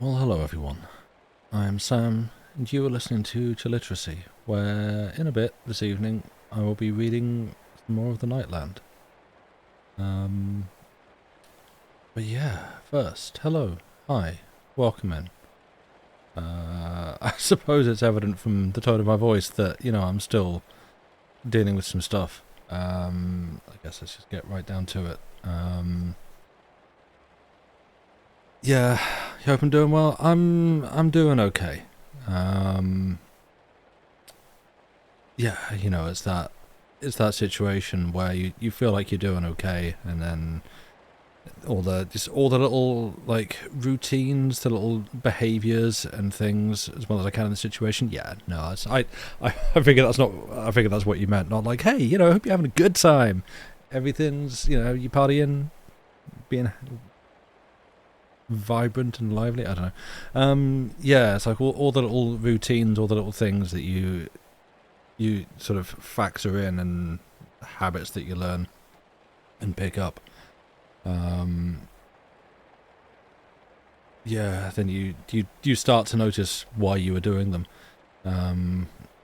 Well, hello everyone. I am Sam, and you are listening to Literacy, where in a bit this evening I will be reading some more of the Nightland. Um, but yeah, first, hello, hi, welcome in. I suppose it's evident from the tone of my voice that, I'm still dealing with some stuff. I guess let's just get right down to it. Yeah, you hope I'm doing well. I'm doing okay. Yeah, it's that situation where you feel like you're doing okay, and then all the little like routines, the little behaviors and things, as well as I can in the situation. Yeah, no, I figure that's not. I figure that's what you meant. Not like, hey, I hope you're having a good time. Everything's, you partying, being vibrant and lively. I don't know. Yeah, it's like all the little routines, all the little things that you sort of factor in, and habits that you learn and pick up. Yeah, then you start to notice why you were doing them,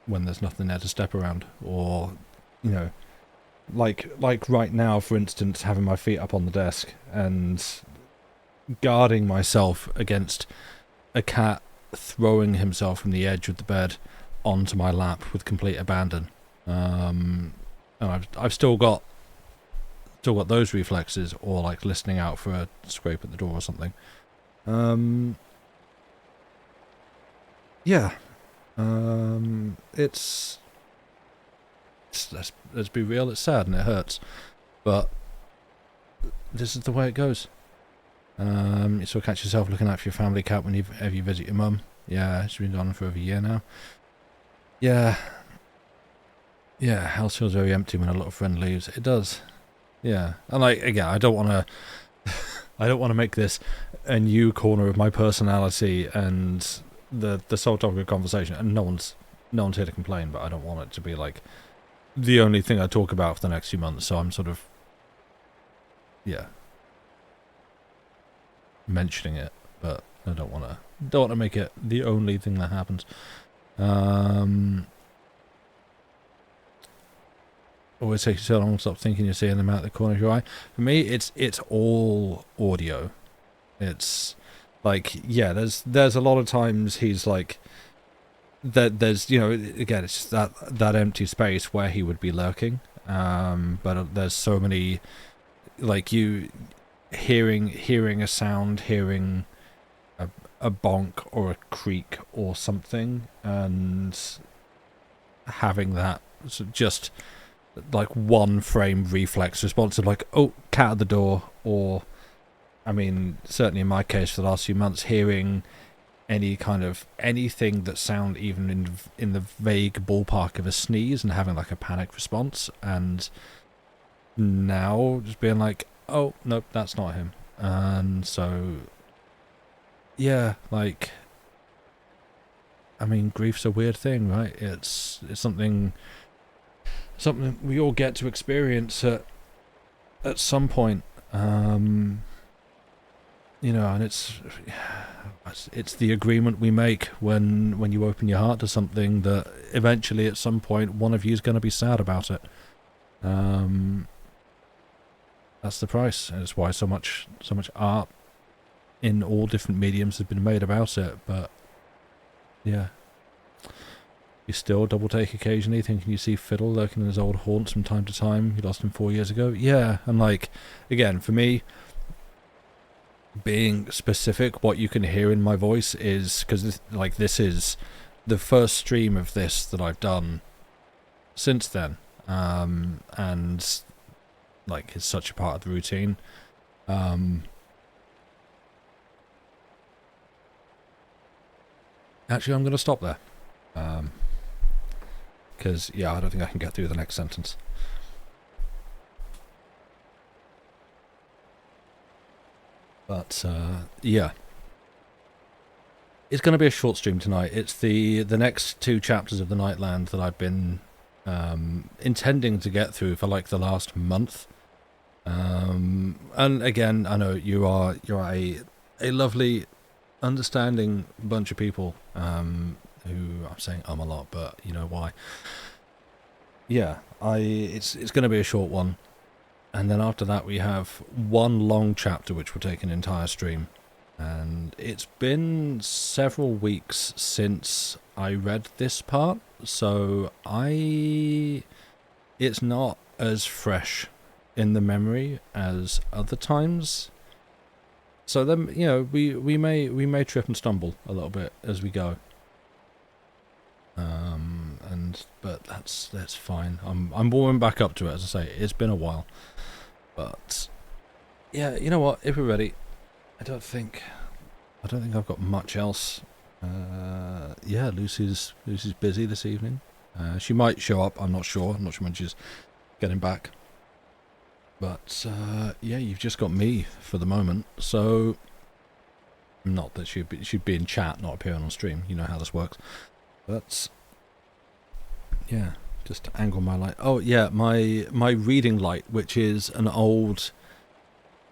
when there's nothing there to step around, or you know, like right now, for instance, having my feet up on the desk and guarding myself against a cat throwing himself from the edge of the bed onto my lap with complete abandon. And I've still got those reflexes, or like listening out for a scrape at the door or something. Yeah. Let's be real. It's sad and it hurts, but this is the way it goes. You sort of catch yourself looking out for your family cat whenever you visit your mum. Yeah, she's been gone for over a year now. Yeah, yeah. House feels very empty when a little friend leaves. It does. Yeah, and like again, I don't want to. I don't want to make this a new corner of my personality and the sole topic of conversation. And no one's here to complain, but I don't want it to be like the only thing I talk about for the next few months. So I'm sort of, yeah, mentioning it, but I don't want to make it the only thing that happens. Always takes you so long to stop thinking you're seeing them out the corner of your eye. For me, it's all audio. It's like, yeah, there's a lot of times he's like that. There's, again, it's just that empty space where he would be lurking. But there's so many, like, you hearing a sound, hearing a bonk or a creak or something, and having that just like one frame reflex response of like, oh, cat at the door. Or I mean, certainly in my case for the last few months, hearing any kind of anything that sound even in the vague ballpark of a sneeze and having like a panic response, and now just being like, oh nope, that's not him. And so yeah, like, I mean, grief's a weird thing, right? It's something we all get to experience at some point. And it's the agreement we make when you open your heart to something, that eventually at some point one of you is going to be sad about it. That's the price, and it's why so much art in all different mediums has been made about it. But yeah, you still double take occasionally, thinking you see Fiddle lurking in his old haunts from time to time. You lost him 4 years ago. Yeah, and like, again, for me, being specific, what you can hear in my voice is because this is the first stream of this that I've done since then, and like it's such a part of the routine. Actually, I'm going to stop there. Because, yeah, I don't think I can get through the next sentence. But, yeah. It's going to be a short stream tonight. It's the next two chapters of the Nightland that I've been intending to get through for like the last month. And again, I know you're a lovely understanding bunch of people, who I'm saying a lot, but you know why. Yeah, it's going to be a short one, and then after that we have one long chapter which will take an entire stream, and it's been several weeks since I read this part, so it's not as fresh in the memory as other times. So then, you know, we may trip and stumble a little bit as we go. But that's fine. I'm warming back up to it, as I say. It's been a while. But yeah, you know what? If we're ready, I don't think I've got much else. Yeah, Lucy's busy this evening. She might show up. I'm not sure. I'm not sure when she's getting back. But yeah, you've just got me for the moment. So not that she'd be in chat, not appearing on stream. You know how this works. But yeah, just to angle my light. Oh yeah, my reading light, which is an old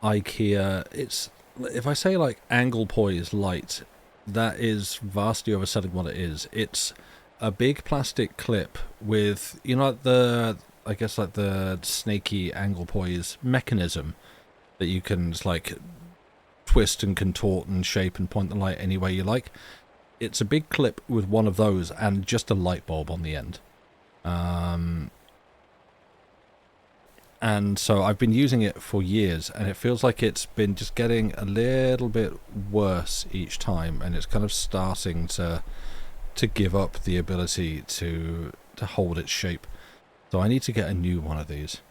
IKEA. It's, if I say like angle poise light, that is vastly overselling what it is. It's a big plastic clip with, you know, I guess like the snaky angle poise mechanism that you can just like twist and contort and shape and point the light any way you like. It's a big clip with one of those and just a light bulb on the end. And so I've been using it for years, and it feels like it's been just getting a little bit worse each time, and it's kind of starting to give up the ability to hold its shape. So I need to get a new one of these.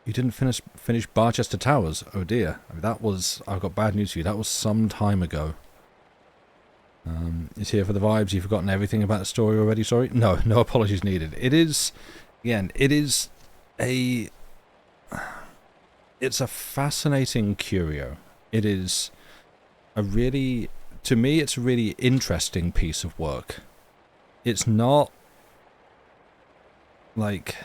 You didn't finish Barchester Towers? Oh dear. I mean, I've got bad news for you. That was some time ago. It's here for the vibes. You've forgotten everything about the story already, sorry? No apologies needed. It is, again, it's a fascinating curio. It is to me, it's a really interesting piece of work. It's not like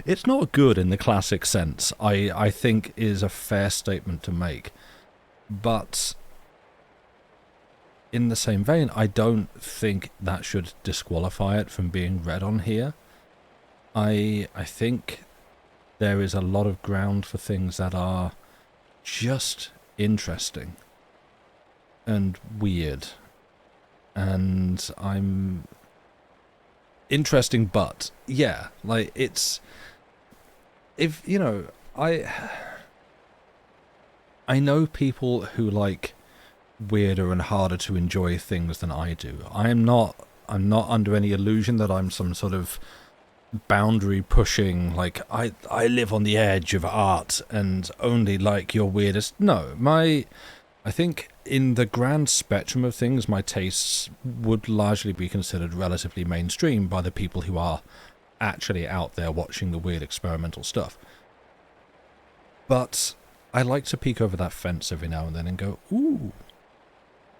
it's not good in the classic sense, I think is a fair statement to make. But in the same vein, I don't think that should disqualify it from being read on here. I think there is a lot of ground for things that are just interesting and weird. And I'm interesting, but yeah, like it's, if you know, I know people who like weirder and harder to enjoy things than I do. I'm not under any illusion that I'm some sort of boundary pushing, like I live on the edge of art and only like your weirdest. No, I think in the grand spectrum of things, my tastes would largely be considered relatively mainstream by the people who are actually out there watching the weird experimental stuff. But I like to peek over that fence every now and then and go, ooh,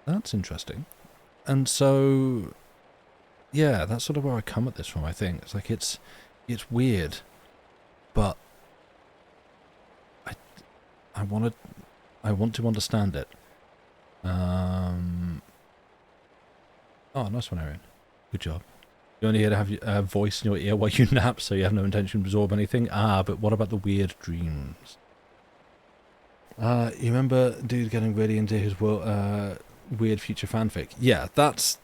that's interesting. And so, yeah, that's sort of where I come at this from, I think. It's like, it's weird, but I want to understand it. Oh, nice one, Aaron. Good job. You're only here to have a voice in your ear while you nap, so you have no intention to absorb anything. But what about the weird dreams? You remember dude getting really into his weird future fanfic? Yeah, that's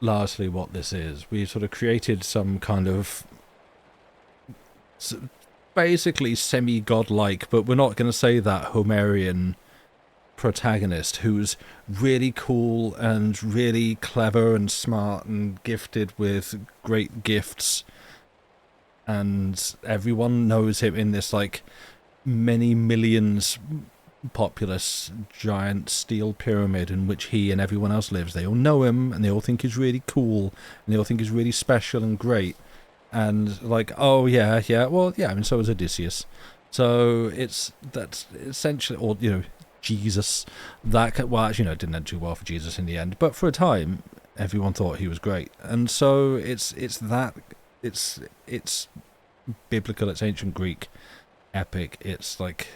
largely what this is. We sort of created some kind of basically semi-godlike, but we're not going to say that, Homerian protagonist who's really cool and really clever and smart and gifted with great gifts, and everyone knows him in this like many millions populous giant steel pyramid in which he and everyone else lives. They all know him and they all think he's really cool and they all think he's really special and great, and like, oh yeah, well yeah, I mean, so is Odysseus. So that's essentially, or you know, Jesus, that, well actually no, it didn't end too well for Jesus in the end, but for a time everyone thought he was great. And so it's biblical, it's ancient Greek epic, it's like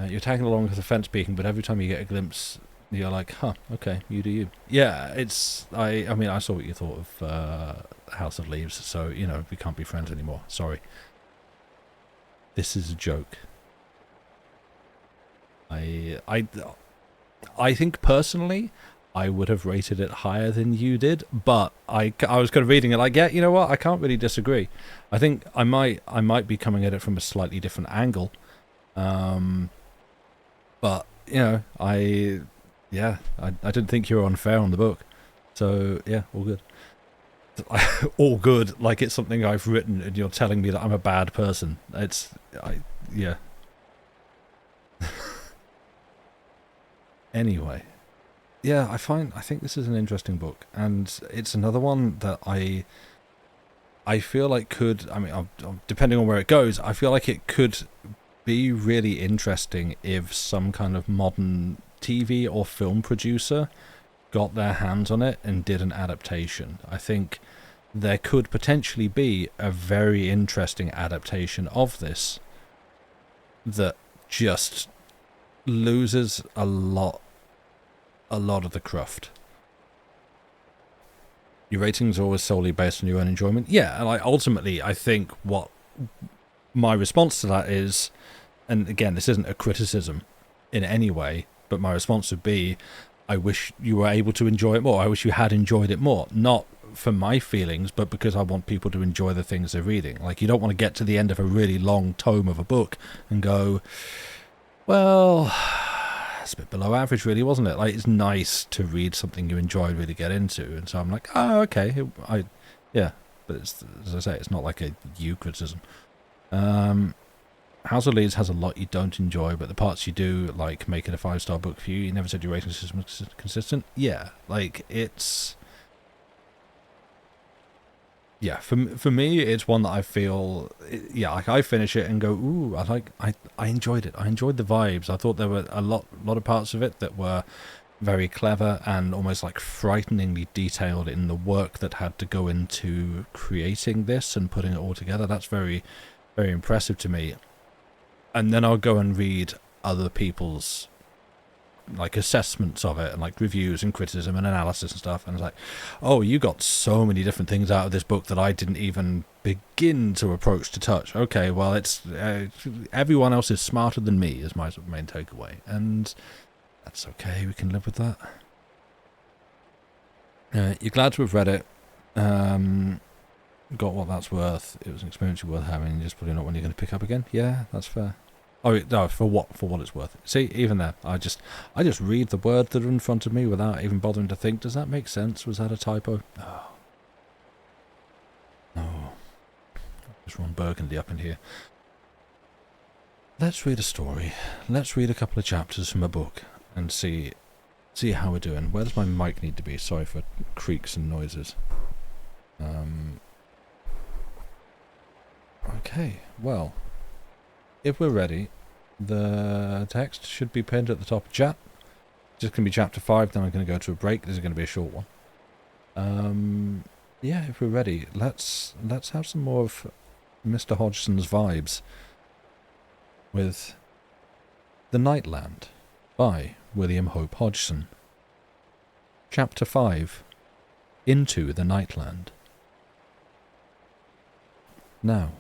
You're tagging along with the fence peeking, but every time you get a glimpse, you're like, huh, okay, you do you. Yeah, it's, I mean, I saw what you thought of House of Leaves, so, you know, we can't be friends anymore. Sorry. This is a joke. I think personally, I would have rated it higher than you did, but I was kind of reading it like, yeah, you know what, I can't really disagree. I think I might be coming at it from a slightly different angle. But, you know, I didn't think you were unfair on the book. So, yeah, all good. All good, like it's something I've written and you're telling me that I'm a bad person. Yeah. Anyway. Yeah, I think this is an interesting book, and it's another one that I feel like could, I mean, depending on where it goes, I feel like it could be really interesting if some kind of modern TV or film producer got their hands on it and did an adaptation. I think there could potentially be a very interesting adaptation of this that just loses a lot of the cruft. Your ratings are always solely based on your own enjoyment. Yeah, and ultimately, I think what my response to that is, and again, this isn't a criticism in any way, but my response would be, I wish you were able to enjoy it more. I wish you had enjoyed it more. Not for my feelings, but because I want people to enjoy the things they're reading. Like, you don't want to get to the end of a really long tome of a book and go, well, it's a bit below average, really, wasn't it? Like, it's nice to read something you enjoy and really get into. And so I'm like, oh, okay. Yeah. But it's, as I say, it's not like a you criticism. House of Leaves has a lot you don't enjoy, but the parts you do, like, make it a 5-star book for you. You never said your rating system was consistent. Yeah, like, it's... Yeah, for me, it's one that I feel... Yeah, like, I finish it and go, ooh, I enjoyed it. I enjoyed the vibes. I thought there were a lot of parts of it that were very clever and almost, like, frighteningly detailed in the work that had to go into creating this and putting it all together. That's very, very impressive to me. And then I'll go and read other people's, like, assessments of it and, like, reviews and criticism and analysis and stuff. And it's like, oh, you got so many different things out of this book that I didn't even begin to approach to touch. Okay, well, it's everyone else is smarter than me is my sort of main takeaway. And that's okay. We can live with that. You're glad to have read it. Got what that's worth. It was an experience worth having. Just probably not one you're going to pick up again. Yeah, that's fair. Oh no, for what it's worth. See, even there, I just read the words that are in front of me without even bothering to think. Does that make sense? Was that a typo? Oh, there's Ron Burgundy up in here. Let's read a story. Let's read a couple of chapters from a book and see how we're doing. Where does my mic need to be? Sorry for creaks and noises. Okay, well, if we're ready, the text should be pinned at the top of chat. Just going to be chapter 5, then I'm going to go to a break. This is going to be a short one. Yeah, if we're ready, let's have some more of Mr. Hodgson's vibes with The Nightland by William Hope Hodgson. Chapter 5, Into the Nightland. Now,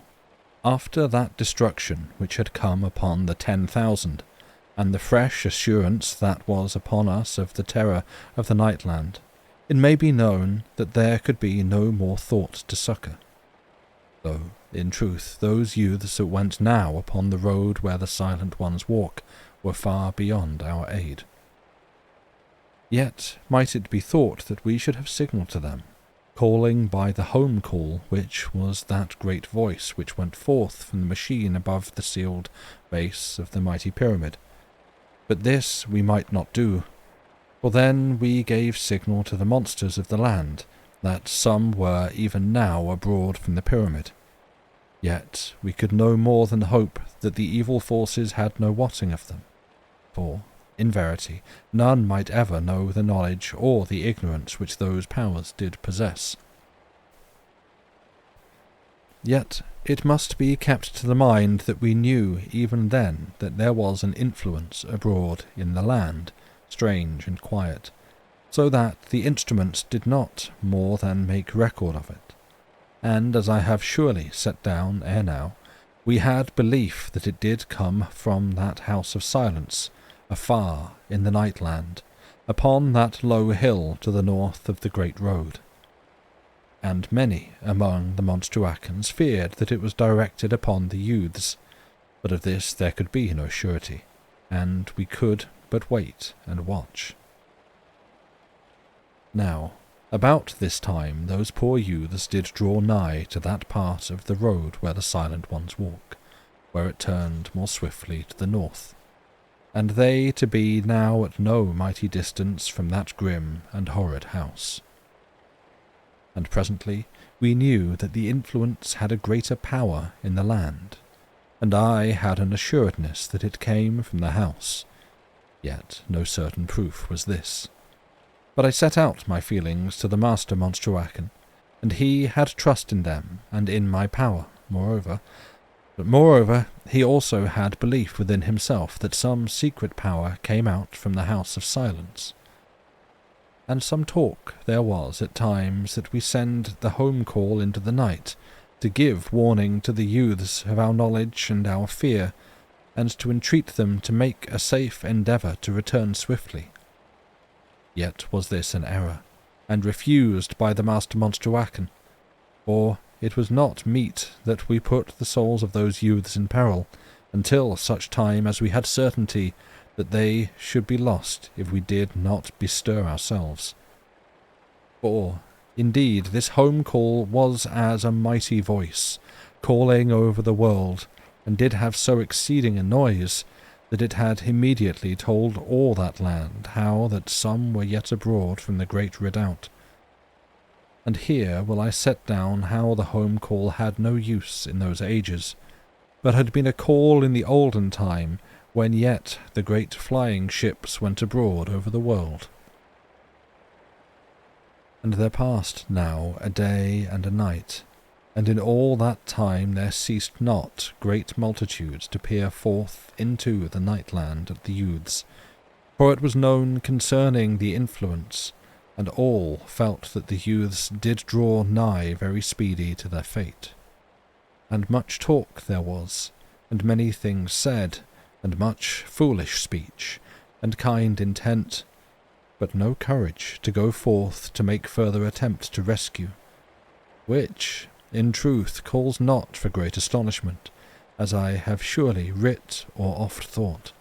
after that destruction which had come upon the 10,000, and the fresh assurance that was upon us of the terror of the Nightland, it may be known that there could be no more thought to succour. Though, in truth, those youths that went now upon the road where the Silent Ones walk were far beyond our aid. Yet might it be thought that we should have signalled to them, calling by the home call, which was that great voice which went forth from the machine above the sealed base of the mighty pyramid. But this we might not do, for then we gave signal to the monsters of the land that some were even now abroad from the pyramid. Yet we could no more than hope that the evil forces had no wotting of them, for, in verity, none might ever know the knowledge or the ignorance which those powers did possess. Yet it must be kept to the mind that we knew even then that there was an influence abroad in the land, strange and quiet, so that the instruments did not more than make record of it. And as I have surely set down ere now, we had belief that it did come from that house of silence, afar in the nightland, upon that low hill to the north of the great road. And many among the Monstruacans feared that it was directed upon the youths, but of this there could be no surety, and we could but wait and watch. Now, about this time those poor youths did draw nigh to that part of the road where the Silent Ones walk, where it turned more swiftly to the north, and they to be now at no mighty distance from that grim and horrid house. And presently we knew that the influence had a greater power in the land, and I had an assuredness that it came from the house, yet no certain proof was this. But I set out my feelings to the master Monstruacan, and he had trust in them and in my power, moreover, he also had belief within himself that some secret power came out from the House of Silence. And some talk there was at times that we send the home call into the night, to give warning to the youths of our knowledge and our fear, and to entreat them to make a safe endeavour to return swiftly. Yet was this an error, and refused by the master Monstruacan, for it was not meet that we put the souls of those youths in peril, until such time as we had certainty that they should be lost if we did not bestir ourselves. For, indeed, this home call was as a mighty voice, calling over the world, and did have so exceeding a noise, that it had immediately told all that land how that some were yet abroad from the great redoubt. And here will I set down how the home call had no use in those ages, but had been a call in the olden time, when yet the great flying ships went abroad over the world. And there passed now a day and a night, and in all that time there ceased not great multitudes to peer forth into the nightland at the youths, for it was known concerning the influence, and all felt that the youths did draw nigh very speedy to their fate. And much talk there was, and many things said, and much foolish speech, and kind intent, but no courage to go forth to make further attempt to rescue, which, in truth, calls not for great astonishment, as I have surely writ or oft thought.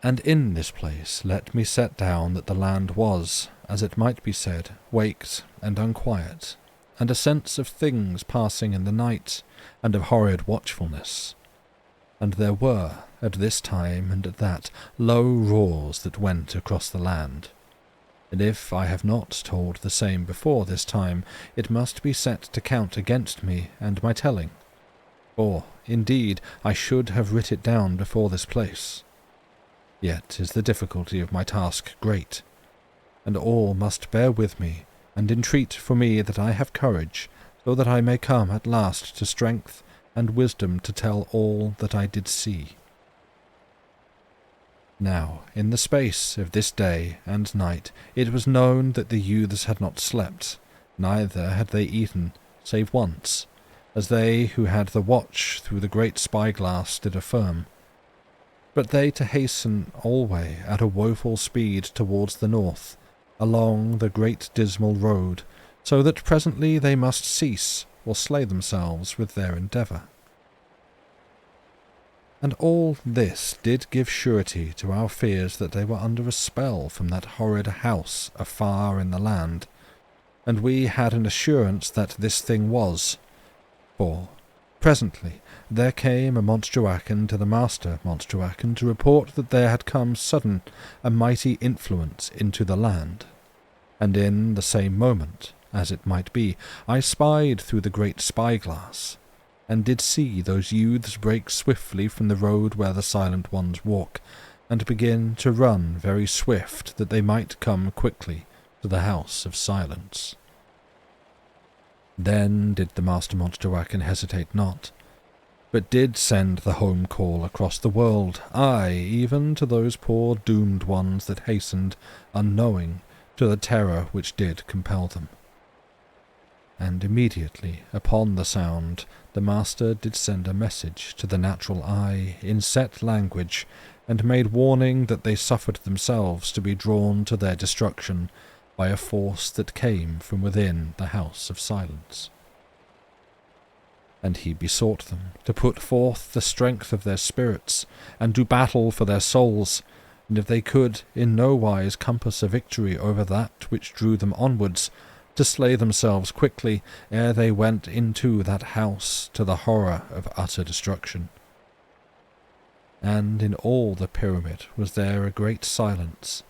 And in this place let me set down that the land was, as it might be said, waked and unquiet, and a sense of things passing in the night, and of horrid watchfulness. And there were, at this time and at that, low roars that went across the land. And if I have not told the same before this time, it must be set to count against me and my telling. For, indeed, I should have writ it down before this place. Yet is the difficulty of my task great, and all must bear with me, and entreat for me that I have courage, so that I may come at last to strength and wisdom to tell all that I did see. Now, in the space of this day and night, it was known that the youths had not slept, neither had they eaten, save once, as they who had the watch through the great spyglass did affirm. But they to hasten alway at a woeful speed towards the north, along the great dismal road, so that presently they must cease or slay themselves with their endeavour. And all this did give surety to our fears that they were under a spell from that horrid house afar in the land, and we had an assurance that this thing was. For presently there came a Monstruacan to the master Monstruacan to report that there had come sudden a mighty influence into the land, and in the same moment, as it might be, I spied through the great spyglass, and did see those youths break swiftly from the road where the Silent Ones walk, and begin to run very swift, that they might come quickly to the House of Silence. Then did the Master Monsterwacken hesitate not, but did send the home call across the world, aye, even to those poor doomed ones that hastened, unknowing, to the terror which did compel them. And immediately upon the sound the Master did send a message to the natural eye in set language, and made warning that they suffered themselves to be drawn to their destruction by a force that came from within the House of Silence. And he besought them to put forth the strength of their spirits, and do battle for their souls, and if they could in no wise compass a victory over that which drew them onwards, to slay themselves quickly ere they went into that house to the horror of utter destruction. And in all the pyramid was there a great silence,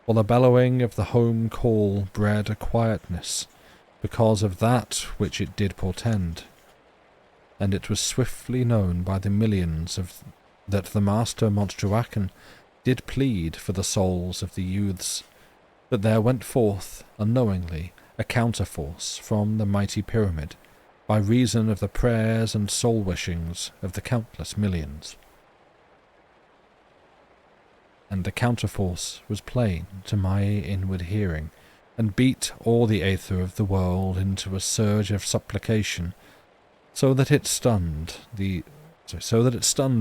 while the bellowing of the home call bred a quietness, because of that which it did portend. And it was swiftly known by the millions that the Master Monsterwacken did plead for the souls of the youths, that there went forth, unknowingly, a counterforce from the mighty pyramid, by reason of the prayers and soul-wishings of the countless millions. And the counterforce was plain to my inward hearing, and beat all the aether of the world into a surge of supplication, so that it stunned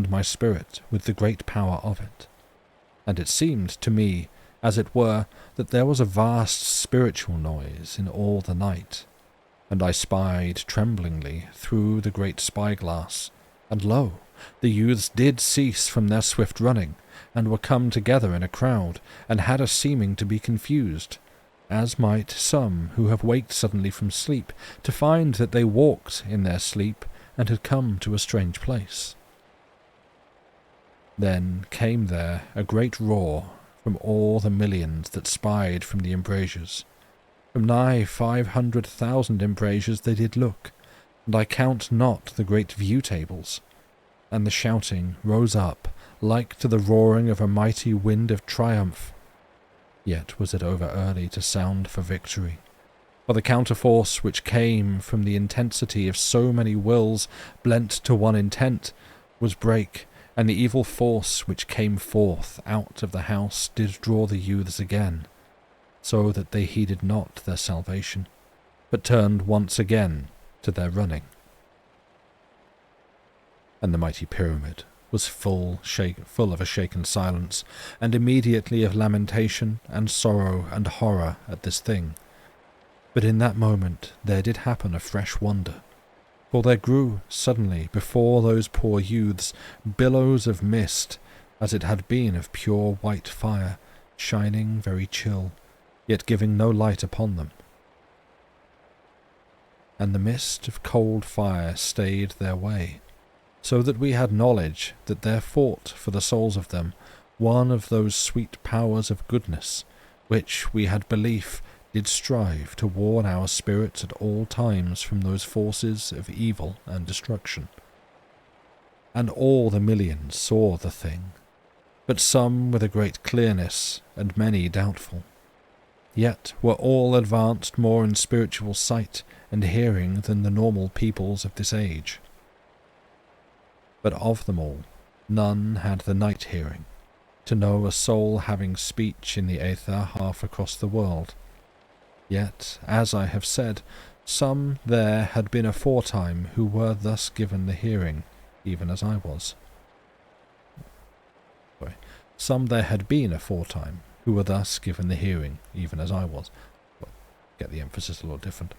my spirit with the great power of it. And it seemed to me, as it were, that there was a vast spiritual noise in all the night, and I spied tremblingly through the great spyglass, and lo, the youths did cease from their swift running, and were come together in a crowd, and had a seeming to be confused, as might some who have waked suddenly from sleep, to find that they walked in their sleep, and had come to a strange place. Then came there a great roar from all the millions that spied from the embrasures. From nigh 500,000 embrasures they did look, and I count not the great view tables. And the shouting rose up like to the roaring of a mighty wind of triumph. Yet was it over early to sound for victory, for the counterforce which came from the intensity of so many wills blent to one intent was break, and the evil force which came forth out of the house did draw the youths again, so that they heeded not their salvation, but turned once again to their running. And the mighty pyramid was full of a shaken silence, and immediately of lamentation and sorrow and horror at this thing. But in that moment there did happen a fresh wonder, for there grew suddenly before those poor youths billows of mist, as it had been of pure white fire, shining very chill, yet giving no light upon them. And the mist of cold fire stayed their way, so that we had knowledge that there fought for the souls of them one of those sweet powers of goodness, which we had belief did strive to warn our spirits at all times from those forces of evil and destruction. And all the millions saw the thing, but some with a great clearness, and many doubtful. Yet were all advanced more in spiritual sight and hearing than the normal peoples of this age. But of them all, none had the night hearing, to know a soul having speech in the aether half across the world. Yet, as I have said, some there had been aforetime who were thus given the hearing, even as I was. Some there had been aforetime who were thus given the hearing, even as I was. Well, get the emphasis a little different.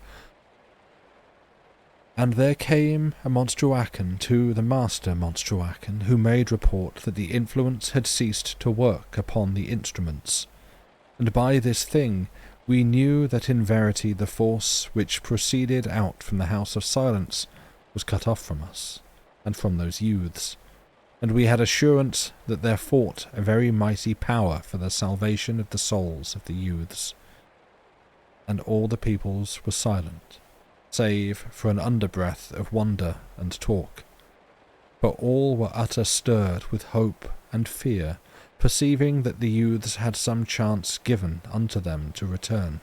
And there came a Monsterwacken to the Master Monsterwacken, who made report that the influence had ceased to work upon the instruments, and by this thing we knew that in verity the force which proceeded out from the House of Silence was cut off from us, and from those youths, and we had assurance that there fought a very mighty power for the salvation of the souls of the youths. And all the peoples were silent, save for an underbreath of wonder and talk, for all were utter stirred with hope and fear, perceiving that the youths had some chance given unto them to return.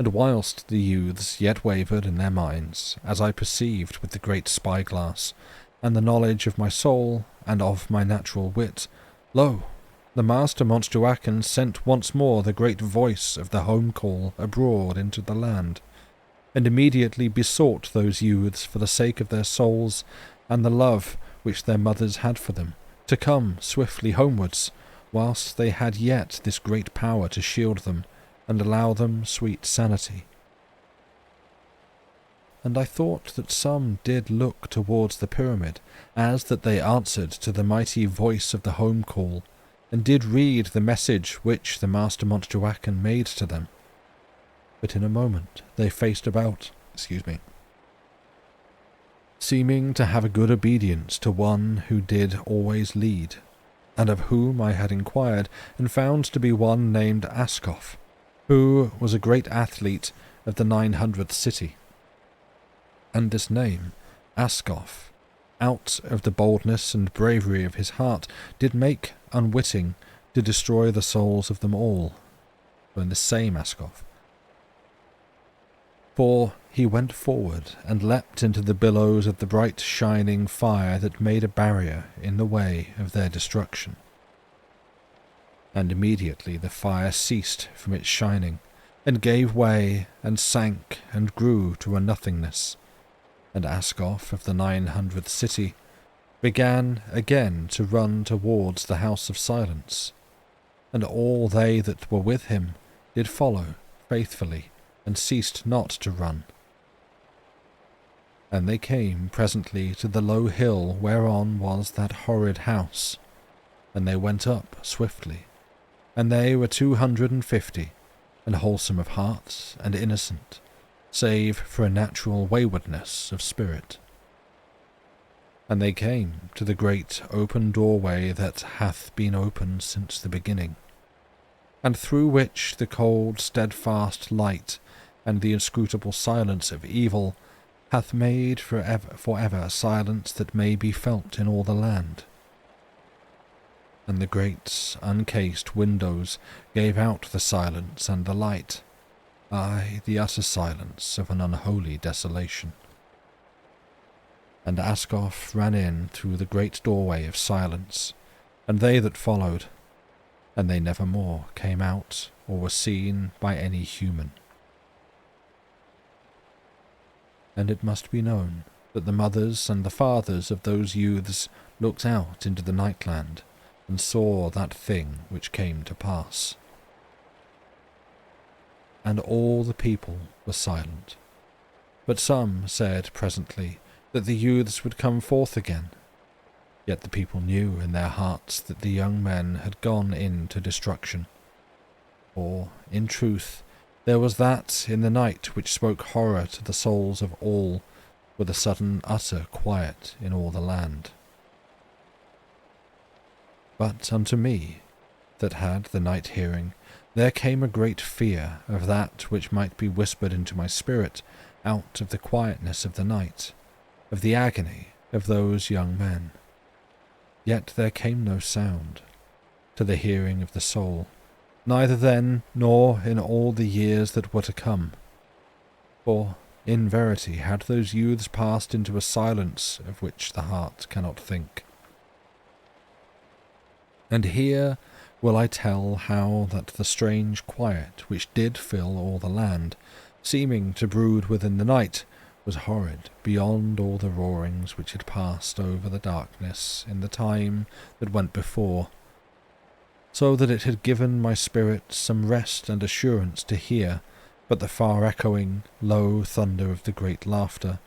And whilst the youths yet wavered in their minds, as I perceived with the great spyglass, and the knowledge of my soul and of my natural wit, lo, the master Montjoachon sent once more the great voice of the home call abroad into the land, and immediately besought those youths for the sake of their souls and the love which their mothers had for them, to come swiftly homewards, whilst they had yet this great power to shield them, and allow them sweet sanity. And I thought that some did look towards the pyramid, as that they answered to the mighty voice of the home call, and did read the message which the master Montjoachon made to them. But in a moment they faced about, seeming to have a good obedience to one who did always lead, and of whom I had inquired, and found to be one named Ascoff, who was a great athlete of the 900th city. And this name, Ascoff, out of the boldness and bravery of his heart, did make unwitting to destroy the souls of them all, when the same Ascoff. For he went forward and leapt into the billows of the bright shining fire that made a barrier in the way of their destruction. And immediately the fire ceased from its shining, and gave way, and sank, and grew to a nothingness, and Ascoff of the 900th city began again to run towards the house of silence, and all they that were with him did follow faithfully, and ceased not to run. And they came presently to the low hill whereon was that horrid house, and they went up swiftly, and they were 250, and wholesome of heart and innocent, save for a natural waywardness of spirit. And they came to the great open doorway that hath been open since the beginning, and through which the cold steadfast light and the inscrutable silence of evil hath made for ever silence that may be felt in all the land. And the great uncased windows gave out the silence and the light, aye, the utter silence of an unholy desolation. And Ascoff ran in through the great doorway of silence, and they that followed, and they never more came out or were seen by any human. And it must be known that the mothers and the fathers of those youths looked out into the nightland, and saw that thing which came to pass. And all the people were silent, but some said presently that the youths would come forth again. Yet the people knew in their hearts that the young men had gone into destruction. For, in truth, there was that in the night which spoke horror to the souls of all, with a sudden utter quiet in all the land. But unto me, that had the night hearing, there came a great fear of that which might be whispered into my spirit out of the quietness of the night, of the agony of those young men. Yet there came no sound to the hearing of the soul, neither then nor in all the years that were to come. For in verity had those youths passed into a silence of which the heart cannot think. And here will I tell how that the strange quiet which did fill all the land, seeming to brood within the night, was horrid beyond all the roarings which had passed over the darkness in the time that went before, so that it had given my spirit some rest and assurance to hear but the far-echoing, low thunder of the great laughter,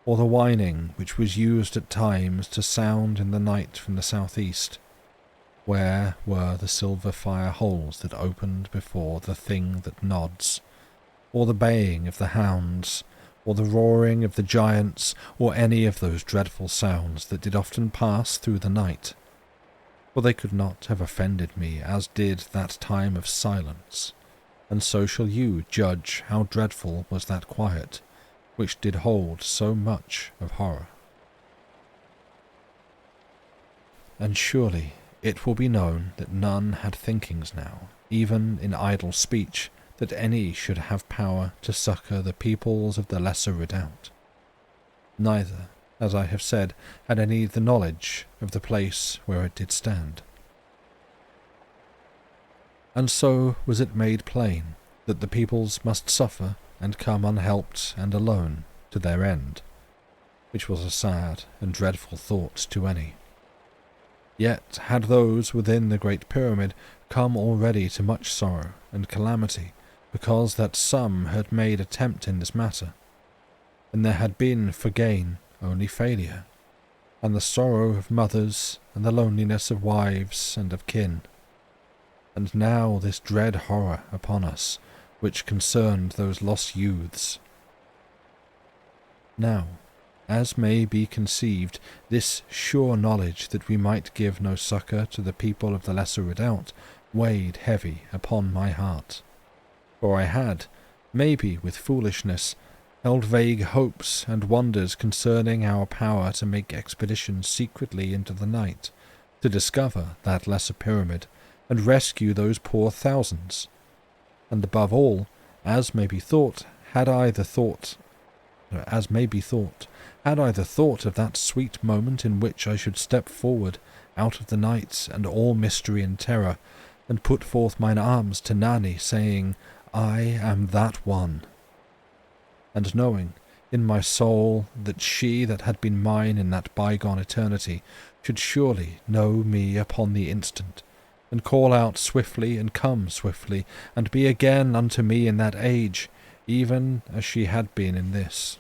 or the whining which was used at times to sound in the night from the south-east, where were the silver fire holes that opened before the thing that nods, or the baying of the hounds, or the roaring of the giants, or any of those dreadful sounds that did often pass through the night. For they could not have offended me as did that time of silence, and so shall you judge how dreadful was that quiet, which did hold so much of horror. And surely it will be known that none had thinkings now, even in idle speech, that any should have power to succour the peoples of the Lesser Redoubt. Neither, as I have said, had any the knowledge of the place where it did stand. And so was it made plain that the peoples must suffer and come unhelped and alone to their end, which was a sad and dreadful thought to any. Yet had those within the Great Pyramid come already to much sorrow and calamity, because that some had made attempt in this matter, and there had been for gain only failure, and the sorrow of mothers, and the loneliness of wives and of kin. And now this dread horror upon us, which concerned those lost youths. Now, as may be conceived, this sure knowledge that we might give no succour to the people of the Lesser Redoubt weighed heavy upon my heart. For I had, maybe with foolishness, held vague hopes and wonders concerning our power to make expeditions secretly into the night, to discover that Lesser Pyramid, and rescue those poor thousands. And above all, as may be thought, had I the thought of that sweet moment in which I should step forward out of the night and all mystery and terror, and put forth mine arms to Nani, saying, I am that one. And knowing in my soul that she that had been mine in that bygone eternity should surely know me upon the instant, and call out swiftly and come swiftly, and be again unto me in that age, even as she had been in this.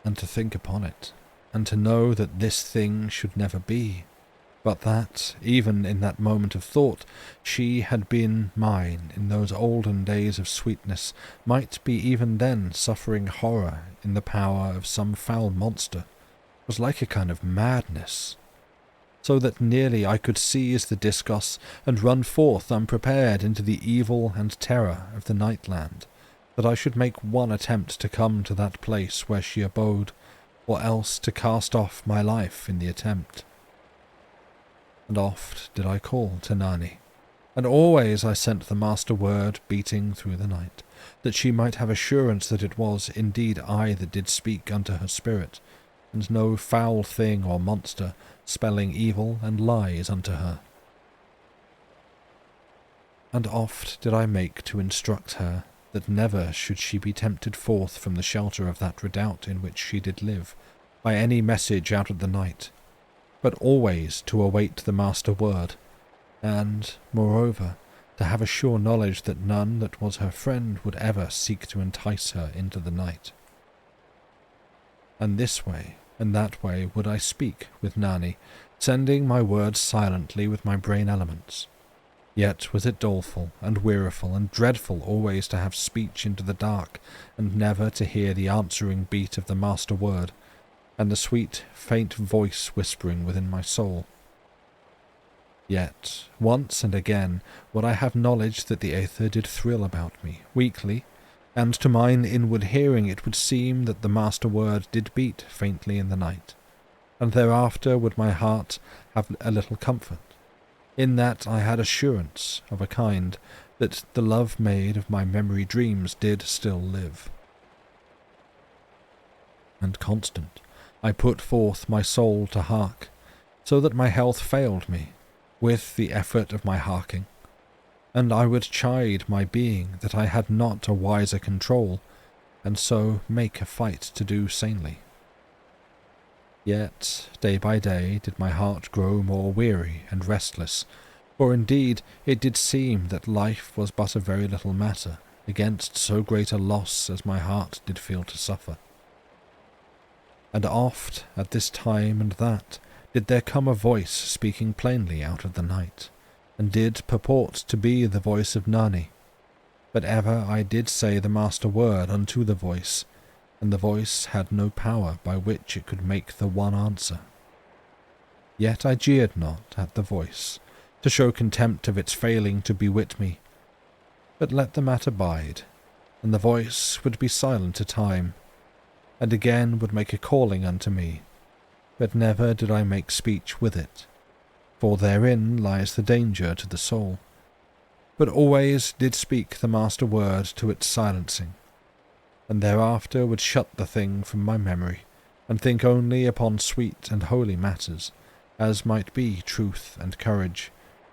And to think upon it, and to know that this thing should never be, but that, even in that moment of thought, she had been mine in those olden days of sweetness, might be even then suffering horror in the power of some foul monster, was like a kind of madness, so that nearly I could seize the discus and run forth unprepared into the evil and terror of the nightland, that I should make one attempt to come to that place where she abode, or else to cast off my life in the attempt. And oft did I call to Nani, and always I sent the master word beating through the night, that she might have assurance that it was indeed I that did speak unto her spirit, and no foul thing or monster spelling evil and lies unto her. And oft did I make to instruct her that never should she be tempted forth from the shelter of that redoubt in which she did live, by any message out of the night, but always to await the master word, and, moreover, to have a sure knowledge that none that was her friend would ever seek to entice her into the night. And this way and that way would I speak with Nani, sending my words silently with my brain elements. Yet was it doleful and weariful and dreadful always to have speech into the dark, and never to hear the answering beat of the master word, and the sweet, faint voice whispering within my soul. Yet, once and again, would I have knowledge that the aether did thrill about me, weakly, and to mine inward hearing it would seem that the master word did beat faintly in the night, and thereafter would my heart have a little comfort, in that I had assurance of a kind that the love maid of my memory dreams did still live. And constant, I put forth my soul to hark, so that my health failed me, with the effort of my harking, and I would chide my being that I had not a wiser control, and so make a fight to do sanely. Yet, day by day, did my heart grow more weary and restless, for indeed it did seem that life was but a very little matter against so great a loss as my heart did feel to suffer. And oft, at this time and that, did there come a voice speaking plainly out of the night, and did purport to be the voice of Nani. But ever I did say the master word unto the voice, and the voice had no power by which it could make the one answer. Yet I jeered not at the voice, to show contempt of its failing to bewit me, but let the matter bide, and the voice would be silent a time, and again would make a calling unto me, but never did I make speech with it, for therein lies the danger to the soul, but always did speak the master word to its silencing, and thereafter would shut the thing from my memory, and think only upon sweet and holy matters, as might be truth and courage,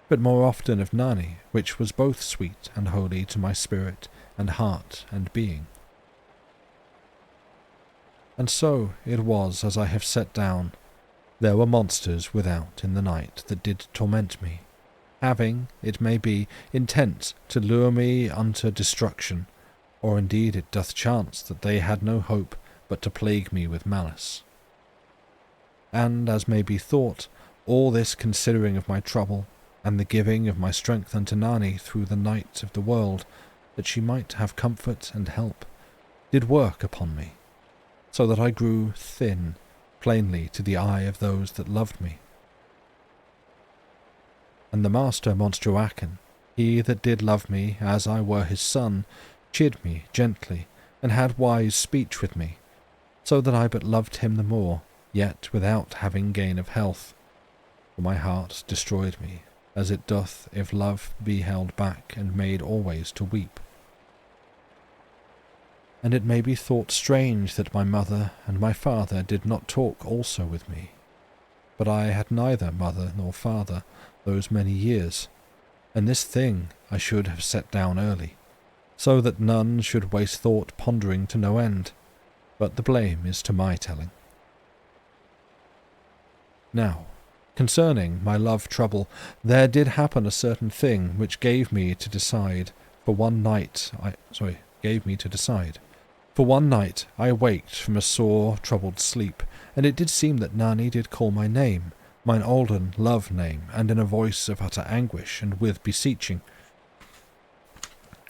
but more often of Nani, which was both sweet and holy to my spirit and heart and being. And so it was as I have set down. There were monsters without in the night that did torment me, having, it may be, intent to lure me unto destruction, or indeed it doth chance that they had no hope but to plague me with malice. And, as may be thought, all this considering of my trouble, and the giving of my strength unto Nani through the night of the world, that she might have comfort and help, did work upon me, so that I grew thin, plainly to the eye of those that loved me. And the master Monstruacan, he that did love me as I were his son, chid me gently, and had wise speech with me, so that I but loved him the more, yet without having gain of health. For my heart destroyed me, as it doth if love be held back and made always to weep. And it may be thought strange that my mother and my father did not talk also with me, but I had neither mother nor father those many years, and this thing I should have set down early, so that none should waste thought pondering to no end, but the blame is to my telling. Now, concerning my love trouble, there did happen a certain thing which gave me to decide. For one night I waked from a sore, troubled sleep, and it did seem that Nani did call my name, mine olden love name, and in a voice of utter anguish and with beseeching.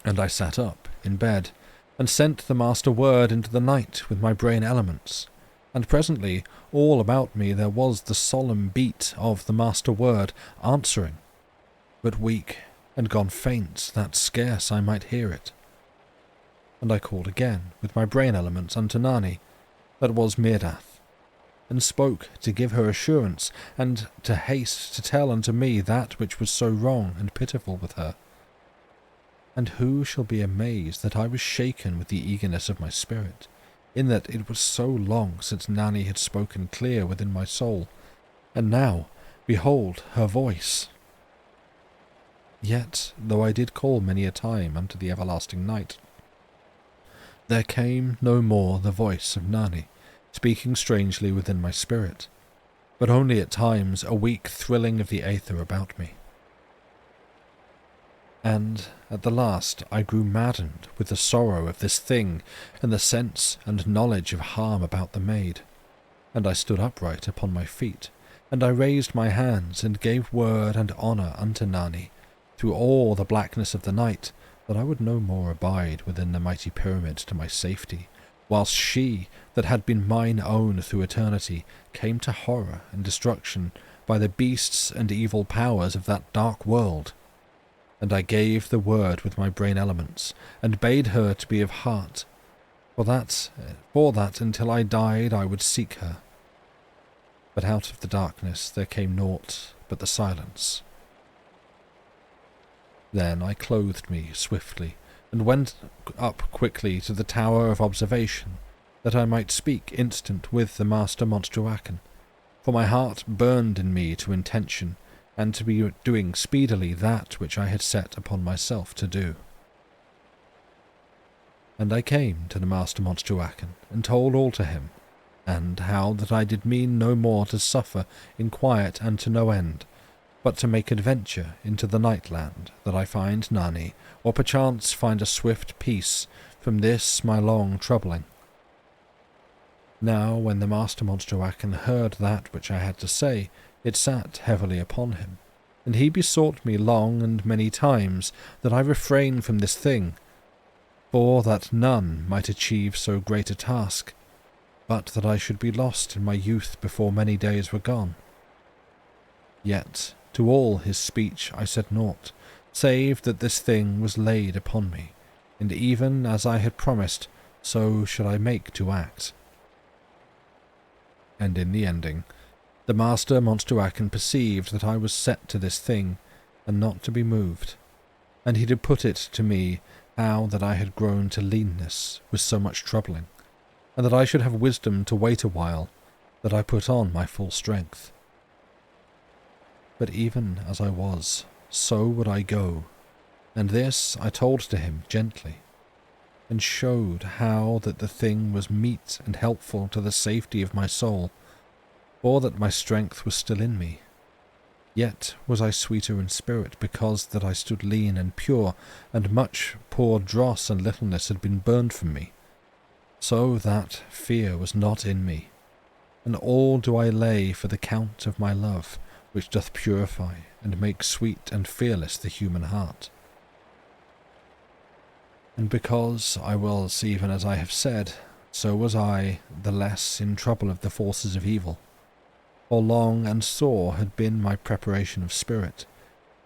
And I sat up in bed, and sent the master word into the night with my brain elements, and presently all about me there was the solemn beat of the master word answering, but weak and gone faint that scarce I might hear it. And I called again with my brain elements unto Nani, that was Mirdath, and spoke to give her assurance, and to haste to tell unto me that which was so wrong and pitiful with her. And who shall be amazed that I was shaken with the eagerness of my spirit, in that it was so long since Nani had spoken clear within my soul, and now, behold, her voice. Yet, though I did call many a time unto the everlasting night, there came no more the voice of Nani, speaking strangely within my spirit, but only at times a weak thrilling of the aether about me. And at the last I grew maddened with the sorrow of this thing, and the sense and knowledge of harm about the maid. And I stood upright upon my feet, and I raised my hands, and gave word and honour unto Nani, through all the blackness of the night, that I would no more abide within the mighty pyramid to my safety, whilst she, that had been mine own through eternity, came to horror and destruction by the beasts and evil powers of that dark world. And I gave the word with my brain elements, and bade her to be of heart, for that until I died I would seek her. But out of the darkness there came naught but the silence. Then I clothed me swiftly, and went up quickly to the tower of observation, that I might speak instant with the master Monstruacan, for my heart burned in me to intention, and to be doing speedily that which I had set upon myself to do. And I came to the master Monstruacan, and told all to him, and how that I did mean no more to suffer in quiet and to no end, but to make adventure into the nightland, that I find Nani, or perchance find a swift peace from this my long troubling. Now when the master Monstruacan heard that which I had to say, it sat heavily upon him, and he besought me long and many times that I refrain from this thing, for that none might achieve so great a task, but that I should be lost in my youth before many days were gone. Yet to all his speech I said naught, save that this thing was laid upon me, and even as I had promised, so should I make to act. And in the ending, the master Monstruacan perceived that I was set to this thing, and not to be moved, And he did put it to me how that I had grown to leanness with so much troubling, and that I should have wisdom to wait a while, that I put on my full strength. But even as I was, so would I go, and this I told to him gently, and showed how that the thing was meet and helpful to the safety of my soul, for that my strength was still in me. Yet was I sweeter in spirit, because that I stood lean and pure, and much poor dross and littleness had been burned from me, so that fear was not in me. And all do I lay for the count of my love, which doth purify and make sweet and fearless the human heart. And because I was even as I have said, so was I the less in trouble of the forces of evil. For long and sore had been my preparation of spirit,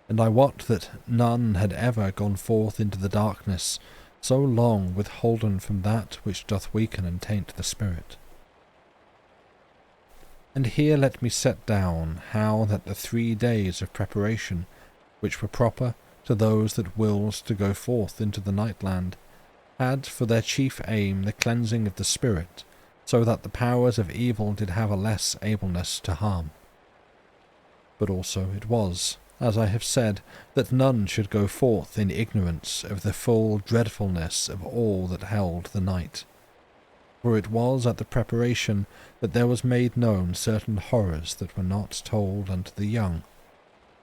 and I wot that none had ever gone forth into the darkness, so long withholden from that which doth weaken and taint the spirit. And here let me set down how that the 3 days of preparation, which were proper to those that wills to go forth into the nightland, had for their chief aim the cleansing of the spirit, so that the powers of evil did have a less ableness to harm. But also it was, as I have said, that none should go forth in ignorance of the full dreadfulness of all that held the night. For it was at the preparation that there was made known certain horrors that were not told unto the young,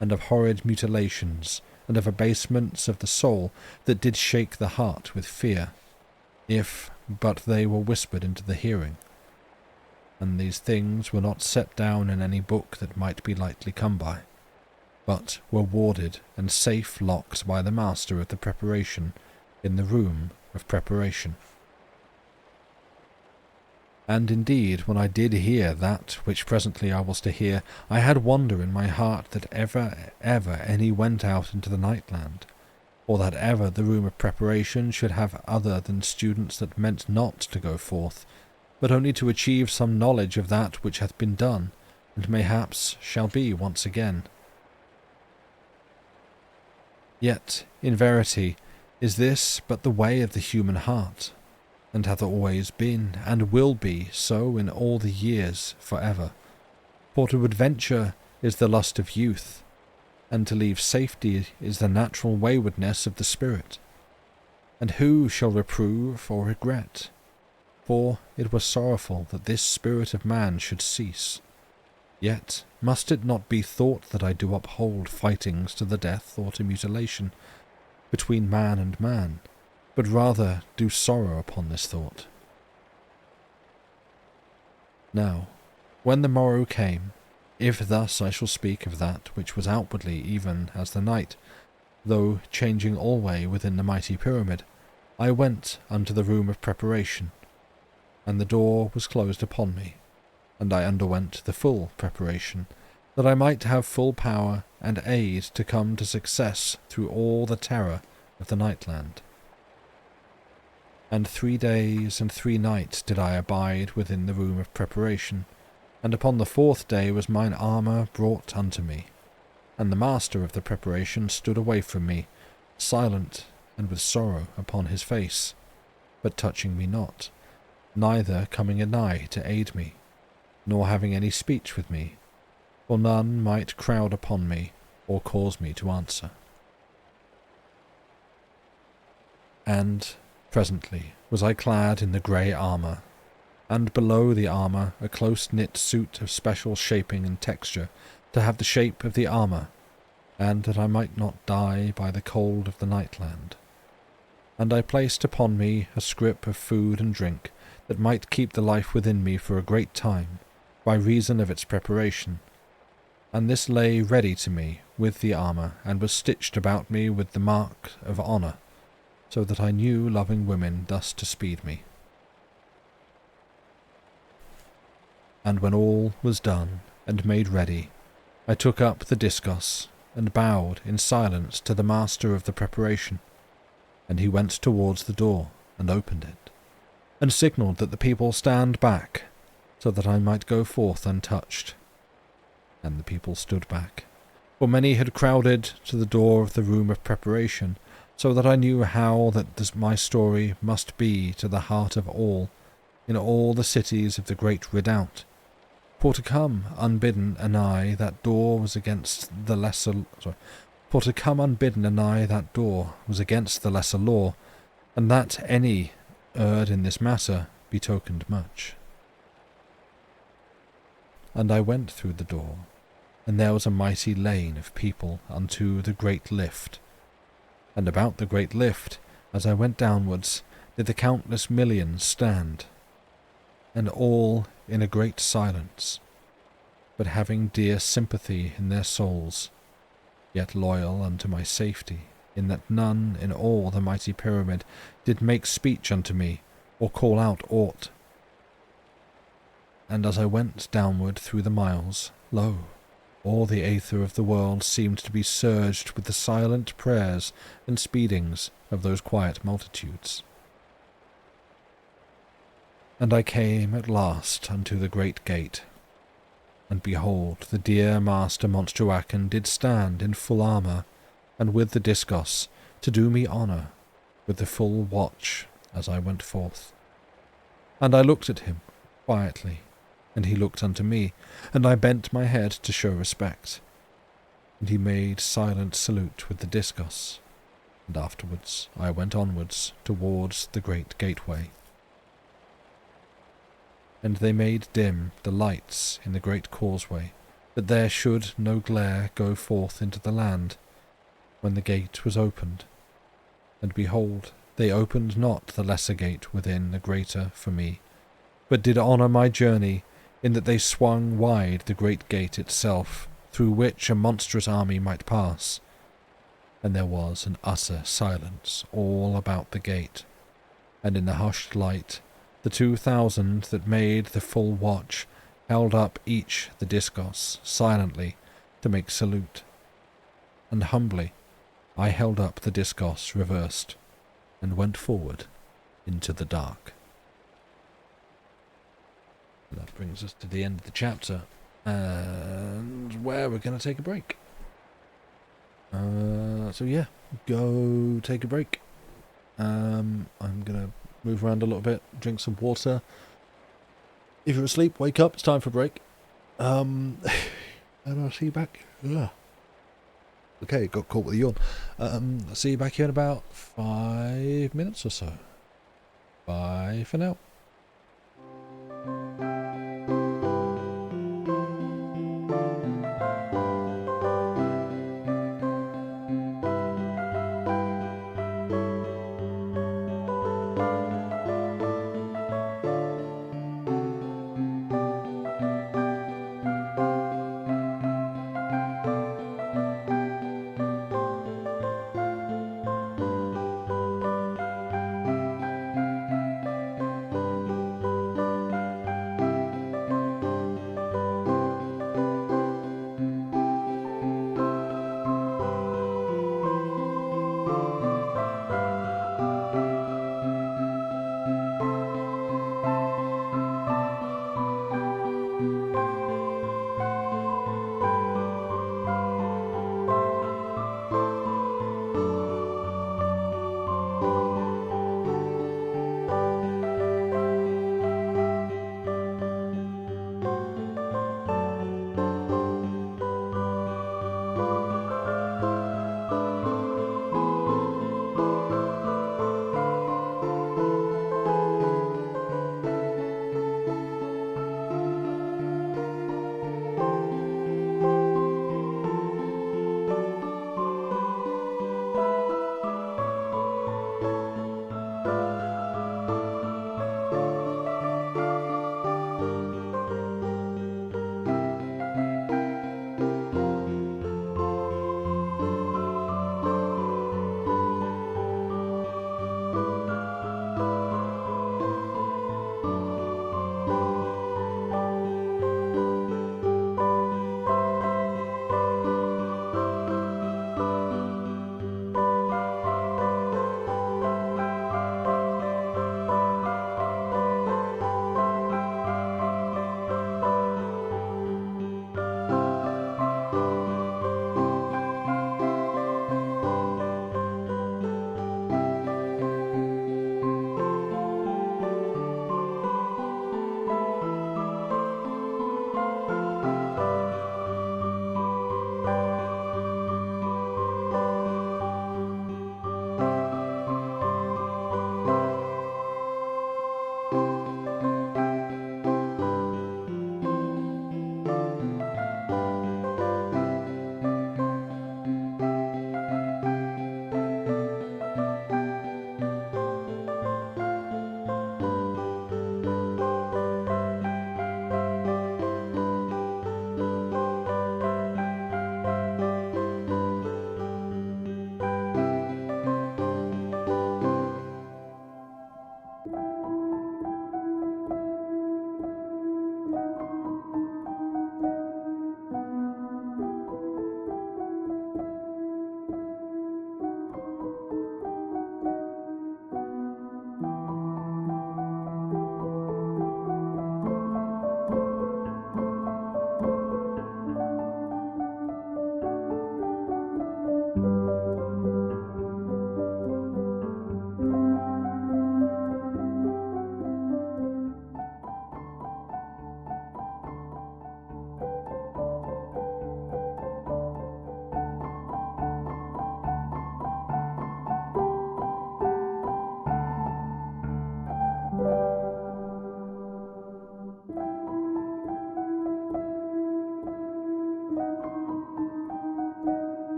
and of horrid mutilations, and of abasements of the soul that did shake the heart with fear, if but they were whispered into the hearing. And these things were not set down in any book that might be lightly come by, but were warded and safe locked by the master of the preparation in the room of preparation. And indeed, when I did hear that which presently I was to hear, I had wonder in my heart that ever any went out into the nightland, or that ever the room of preparation should have other than students that meant not to go forth, but only to achieve some knowledge of that which hath been done, and mayhaps shall be once again. Yet, in verity, is this but the way of the human heart, and hath always been, and will be so in all the years for ever. For to adventure is the lust of youth, and to leave safety is the natural waywardness of the spirit. And who shall reprove or regret? For it were sorrowful that this spirit of man should cease. Yet must it not be thought that I do uphold fightings to the death or to mutilation between man and man, but rather do sorrow upon this thought. Now, when the morrow came, if thus I shall speak of that which was outwardly even as the night, though changing alway within the mighty pyramid, I went unto the room of preparation, and the door was closed upon me, and I underwent the full preparation, that I might have full power and aid to come to success through all the terror of the nightland. And 3 days and 3 nights did I abide within the room of preparation, and upon the 4th day was mine armour brought unto me, and the master of the preparation stood away from me, silent and with sorrow upon his face, but touching me not, neither coming anigh to aid me, nor having any speech with me, for none might crowd upon me, or cause me to answer. And presently was I clad in the grey armour, and below the armour a close-knit suit of special shaping and texture, to have the shape of the armour, and that I might not die by the cold of the nightland. And I placed upon me a scrip of food and drink, that might keep the life within me for a great time, by reason of its preparation. And this lay ready to me with the armour, and was stitched about me with the mark of honour, so that I knew loving women thus to speed me. And when all was done and made ready, I took up the discus, and bowed in silence to the master of the preparation, and he went towards the door, and opened it, and signalled that the people stand back, so that I might go forth untouched. And the people stood back, for many had crowded to the door of the room of preparation, so that I knew how that my story must be to the heart of all, in all the cities of the great redoubt. For to come unbidden anigh that door was against the lesser for to come unbidden anigh that door was against the lesser law, and that any erred in this matter betokened much. And I went through the door, and there was a mighty lane of people unto the great lift. And about the great lift, as I went downwards, did the countless millions stand, and all in a great silence, but having dear sympathy in their souls, yet loyal unto my safety, in that none in all the mighty pyramid did make speech unto me, or call out aught. And as I went downward through the miles, lo, all the aether of the world seemed to be surged with the silent prayers and speedings of those quiet multitudes. And I came at last unto the great gate, and behold, the dear Master Monstruacan did stand in full armour, and with the discos, to do me honour, with the full watch as I went forth. And I looked at him quietly, and he looked unto me, and I bent my head to show respect. And he made silent salute with the discos, and afterwards I went onwards towards the great gateway. And they made dim the lights in the great causeway, that there should no glare go forth into the land, when the gate was opened. And behold, they opened not the lesser gate within the greater for me, but did honour my journey, in that they swung wide the great gate itself, through which a monstrous army might pass. And there was an utter silence all about the gate, and in the hushed light, the 2,000 that made the full watch held up each the discos silently to make salute, and humbly I held up the discos reversed, and went forward into the dark. And that brings us to the end of the chapter, and where we're going to take a break. So yeah, go take a break. I'm going to move around a little bit, drink some water. If you're asleep, wake up, it's time for a break. And I'll see you back. Ugh. Okay, got caught with a yawn. I'll see you back here in about 5 minutes or so. Bye for now.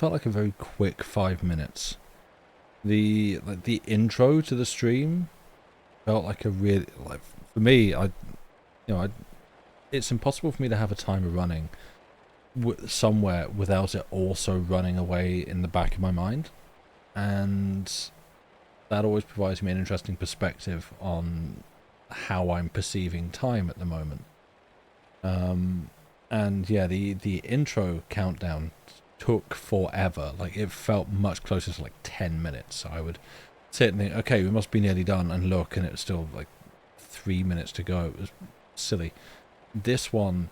felt like a very quick 5 minutes. The intro to the stream felt like a really, like, for me, it's impossible for me to have a timer running somewhere without it also running away in the back of my mind, and that always provides me an interesting perspective on how I'm perceiving time at the moment. And yeah, the intro countdown took forever. Like, it felt much closer to like 10 minutes. I would sit and think, okay, we must be nearly done, and look, and it's still like 3 minutes to go. It was silly. This one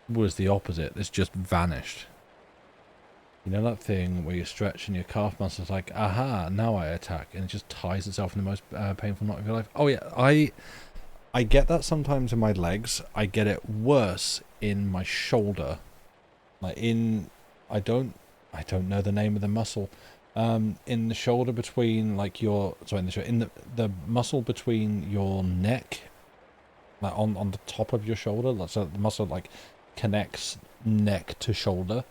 was the opposite. It's just vanished. You know that thing where you're stretching your calf muscles, like, aha, now I attack, and it just ties itself in the most painful knot of your life. Oh yeah, I get that sometimes in my legs. I get it worse in my shoulder. Like I don't know the name of the muscle. In the shoulder between like in the muscle between your neck, like on the top of your shoulder. So the muscle like connects neck to shoulder.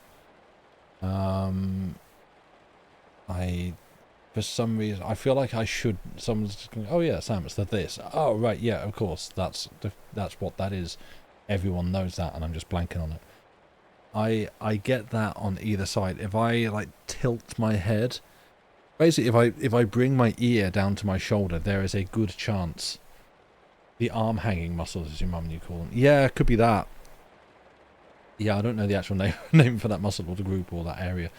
For some reason, I feel like I should. Someone's just going, oh yeah, Sam, it's this. Oh right, yeah, of course, that's what that is. Everyone knows that, and I'm just blanking on it. I get that on either side. If I like tilt my head, basically, if I bring my ear down to my shoulder, there is a good chance. The arm hanging muscles, as your mum and you call them. Yeah, it could be that. Yeah, I don't know the actual name for that muscle or the group or that area.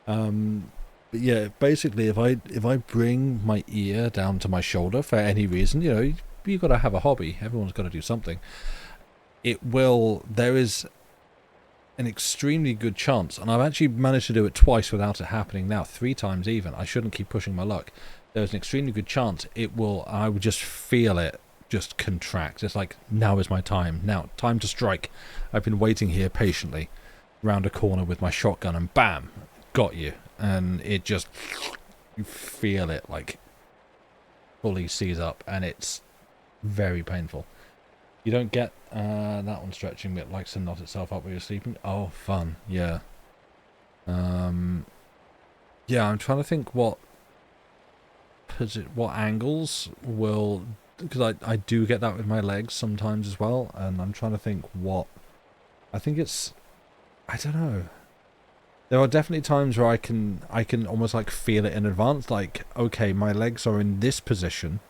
But yeah, basically, if I bring my ear down to my shoulder for any reason, you know, you've got to have a hobby. Everyone's got to do something. There is an extremely good chance, and I've actually managed to do it twice without it happening now, 3 times even. I shouldn't keep pushing my luck. There's an extremely good chance I would just feel it just contract. It's like, now is my time. Now, time to strike. I've been waiting here patiently, round a corner with my shotgun, and bam, got you. And it just, you feel it like fully seize up, and it's very painful. You don't get that one stretching bit likes to knot itself up while you're sleeping. Oh, fun. Yeah. Yeah, I'm trying to think what angles will, because I do get that with my legs sometimes as well, and I'm trying to think I think it's, I don't know. There are definitely times where I can almost like feel it in advance, like, okay, my legs are in this position,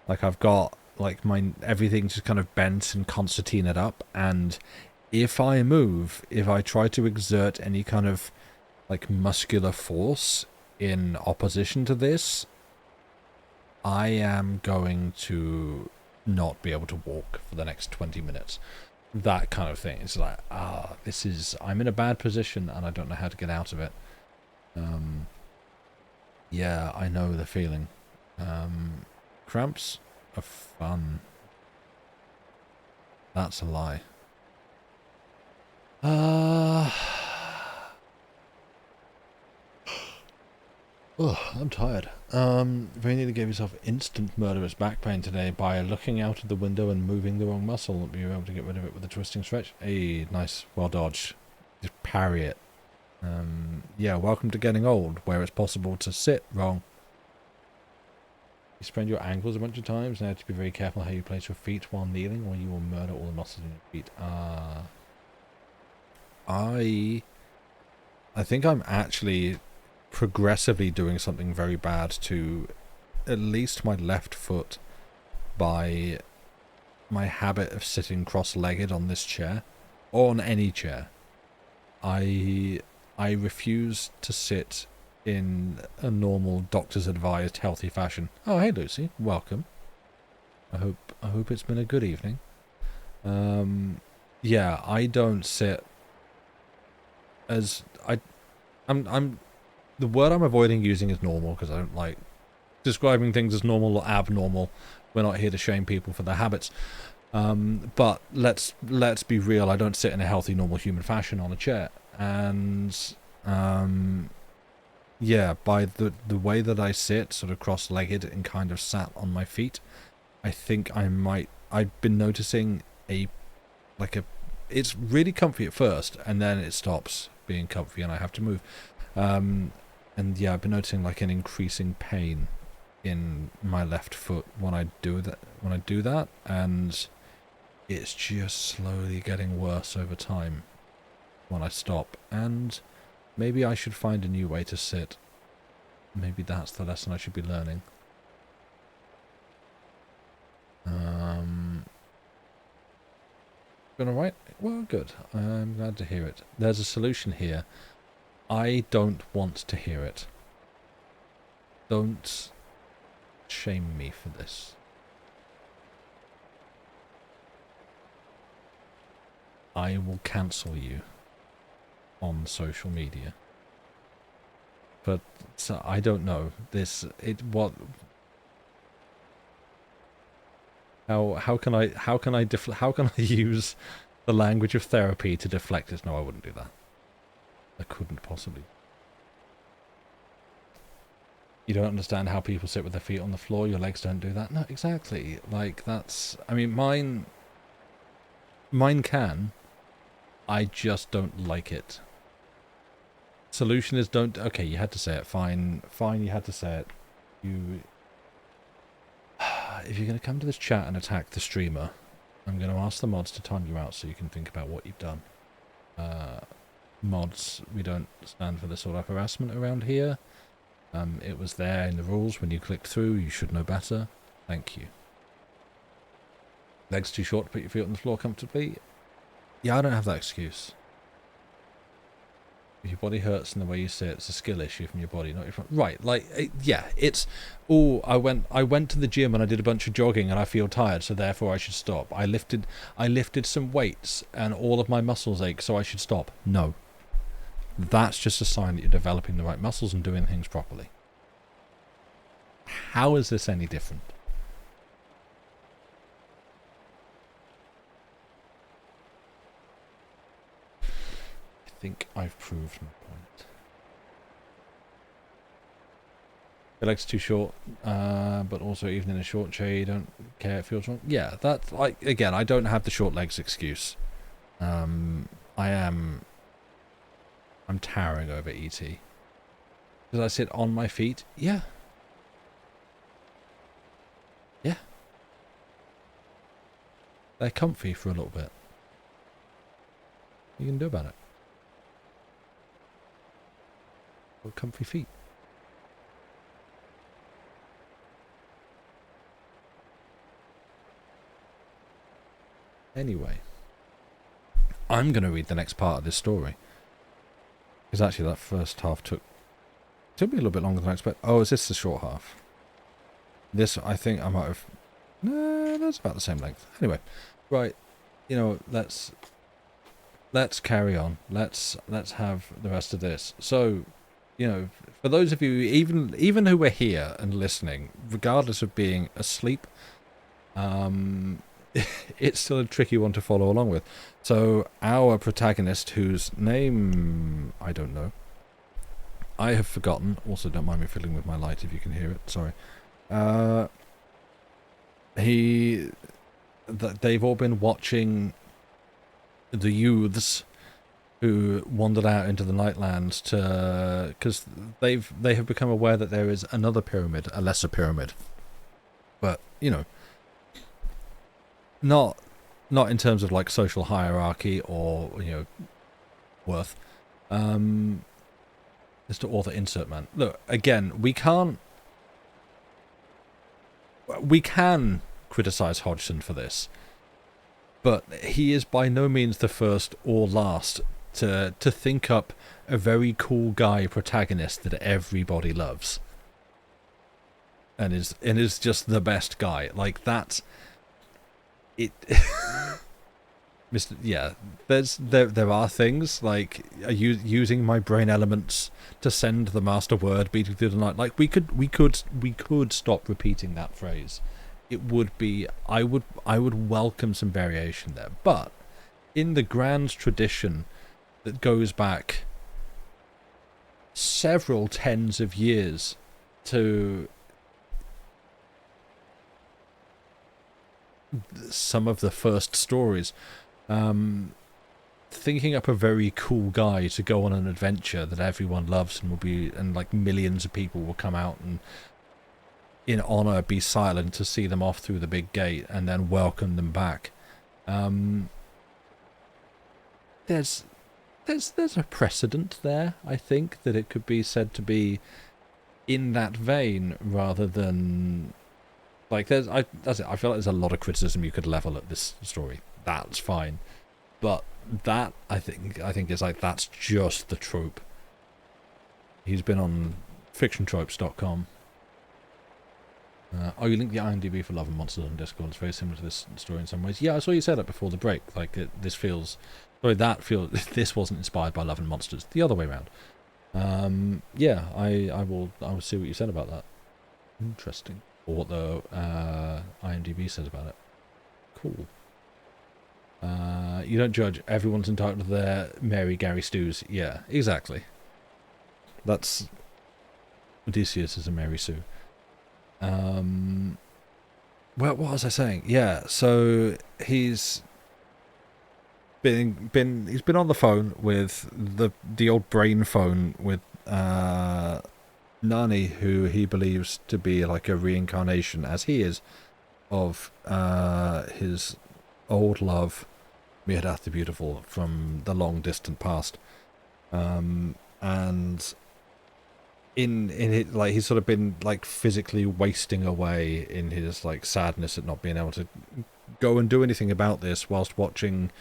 like I've got like everything just kind of bent and concertinaed up, and if I try to exert any kind of like muscular force in opposition to this, I am going to not be able to walk for the next 20 minutes. That kind of thing. It's like, I'm in a bad position and I don't know how to get out of it. Yeah, I know the feeling. Cramps are fun. That's a lie. Oh, I'm tired. Very nearly gave yourself instant murderous back pain today by looking out of the window and moving the wrong muscle. You were able to get rid of it with a twisting stretch. Hey, nice. Well dodged. Just parry it. Yeah, welcome to getting old, where it's possible to sit wrong. You sprained your ankles a bunch of times. Now you have to be very careful how you place your feet while kneeling, or you will murder all the muscles in your feet. I think I'm actually progressively doing something very bad to at least my left foot by my habit of sitting cross-legged on this chair, or on any chair. I refuse to sit in a normal doctor's advised healthy fashion. Oh, hey Lucy, welcome. I hope it's been a good evening. Yeah, I don't sit as I'm the word I'm avoiding using is normal, because I don't like describing things as normal or abnormal. We're not here to shame people for their habits. But let's be real. I don't sit in a healthy, normal human fashion on a chair. And yeah, by the way that I sit, sort of cross-legged and kind of sat on my feet, I think I've been noticing it's really comfy at first, and then it stops being comfy and I have to move. And yeah, I've been noticing like an increasing pain in my left foot when I do that, and it's just slowly getting worse over time when I stop. And maybe I should find a new way to sit. Maybe that's the lesson I should be learning. Been alright? Well, good. I'm glad to hear it. There's a solution here. I don't want to hear it. Don't shame me for this. I will cancel you on social media. But so, I don't know. How can I use the language of therapy to deflect it? No, I wouldn't do that. I couldn't possibly. You don't understand how people sit with their feet on the floor, your legs don't do that. No, exactly. Like, that's... I mean, mine can. I just don't like it. Solution is don't... Okay, you had to say it. Fine, you had to say it. If you're going to come to this chat and attack the streamer, I'm going to ask the mods to time you out so you can think about what you've done. Mods, we don't stand for this sort of harassment around here. It was there in the rules when you clicked through. You should know better. Thank you. Legs too short to put your feet on the floor comfortably? Yeah, I don't have that excuse. If your body hurts in the way you sit, it's a skill issue from your body, not your front. Right, like, yeah, it's... Oh, I went to the gym and I did a bunch of jogging and I feel tired, so therefore I should stop. I lifted some weights and all of my muscles ache, so I should stop. No. That's just a sign that you're developing the right muscles and doing things properly. How is this any different? I think I've proved my point. Your leg's too short, but also even in a short chair you don't care, it feels wrong. Yeah, that's like, again, I don't have the short legs excuse. I'm towering over ET. Does I sit on my feet? Yeah. Yeah. They're comfy for a little bit. What you can do about it? Got comfy feet. Anyway, I'm going to read the next part of this story. Because actually that first half took me a little bit longer than I expected. Oh, is this the short half? This, I think I might have... No, that's about the same length. Anyway, right, you know, let's carry on. Let's have the rest of this. So, you know, for those of you, even who are here and listening, regardless of being asleep, it's still a tricky one to follow along with. So our protagonist, whose name I don't know, I have forgotten. Also, don't mind me fiddling with my light if you can hear it. Sorry. They've all been watching the youths who wandered out into the Nightlands because they have become aware that there is another pyramid, a lesser pyramid, but you know, not in terms of like social hierarchy or, you know, worth. Mr. Author Insert Man. Look, again, we can criticize Hodgson for this, but he is by no means the first or last to think up a very cool guy protagonist that everybody loves and is just the best guy. Like, that's it. Mr. Yeah, there are things like using my brain elements to send the master word beating through the night. Like, we could stop repeating that phrase. It would be, I would welcome some variation there, but in the grand tradition that goes back several tens of years to some of the first stories, thinking up a very cool guy to go on an adventure that everyone loves and will be, and like millions of people will come out and in honor be silent to see them off through the big gate and then welcome them back. There's a precedent there, I think, that it could be said to be in that vein rather than like I feel like there's a lot of criticism you could level at this story. That's fine. But that I think is like, that's just the trope. He's been on fictiontropes.com. You linked the IMDb for Love and Monsters on Discord. It's very similar to this story in some ways. Yeah, I saw you say that before the break. Like, this wasn't inspired by Love and Monsters. The other way around. Yeah, I will see what you said about that. Interesting. Or what the IMDb says about it. Cool. You don't judge. Everyone's entitled to their Mary Gary stews. Yeah, exactly. That's Odysseus is a Mary Sue. Well, what was I saying? Yeah, so he's been on the phone with the old brain phone with Nani, who he believes to be like a reincarnation, as he is, of his old love, Mihadath the Beautiful, from the long distant past. And in it, like, he's sort of been like physically wasting away in his like sadness at not being able to go and do anything about this, whilst watching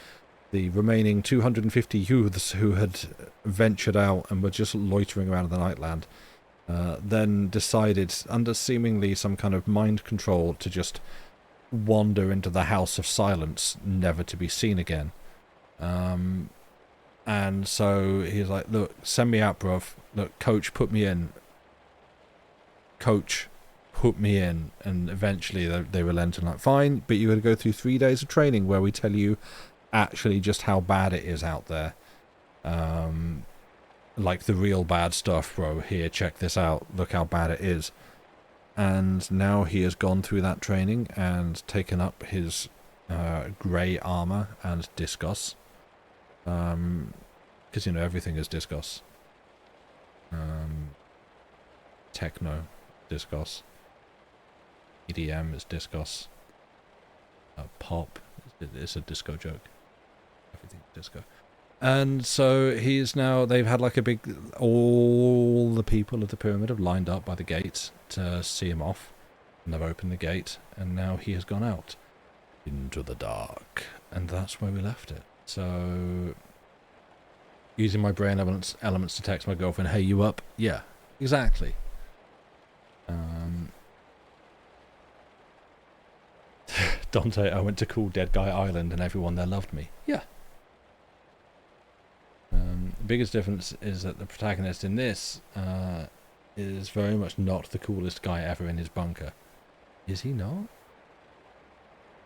the remaining 250 youths who had ventured out and were just loitering around the Nightland, then decided, under seemingly some kind of mind control, to just wander into the House of Silence, never to be seen again. And so he's like, look, send me out, bruv. Look, coach, put me in. Coach, put me in. And eventually they relent and like, fine, but you got to go through 3 days of training where we tell you actually just how bad it is out there. Like the real bad stuff, bro. Here, check this out. Look how bad it is. And now he has gone through that training and taken up his grey armor and discus. Because, you know, everything is discus. Techno, discus. EDM is discus. Pop, it's a disco joke. Everything's disco. And so they've had like a big, all the people of the pyramid have lined up by the gate to see him off. And they've opened the gate, and now he has gone out into the dark. And that's where we left it. So, using my brain elements to text my girlfriend, hey, you up? Yeah, exactly. Dante, I went to Cool Dead Guy Island and everyone there loved me. Yeah. The biggest difference is that the protagonist in this is very much not the coolest guy ever in his bunker. Is he not?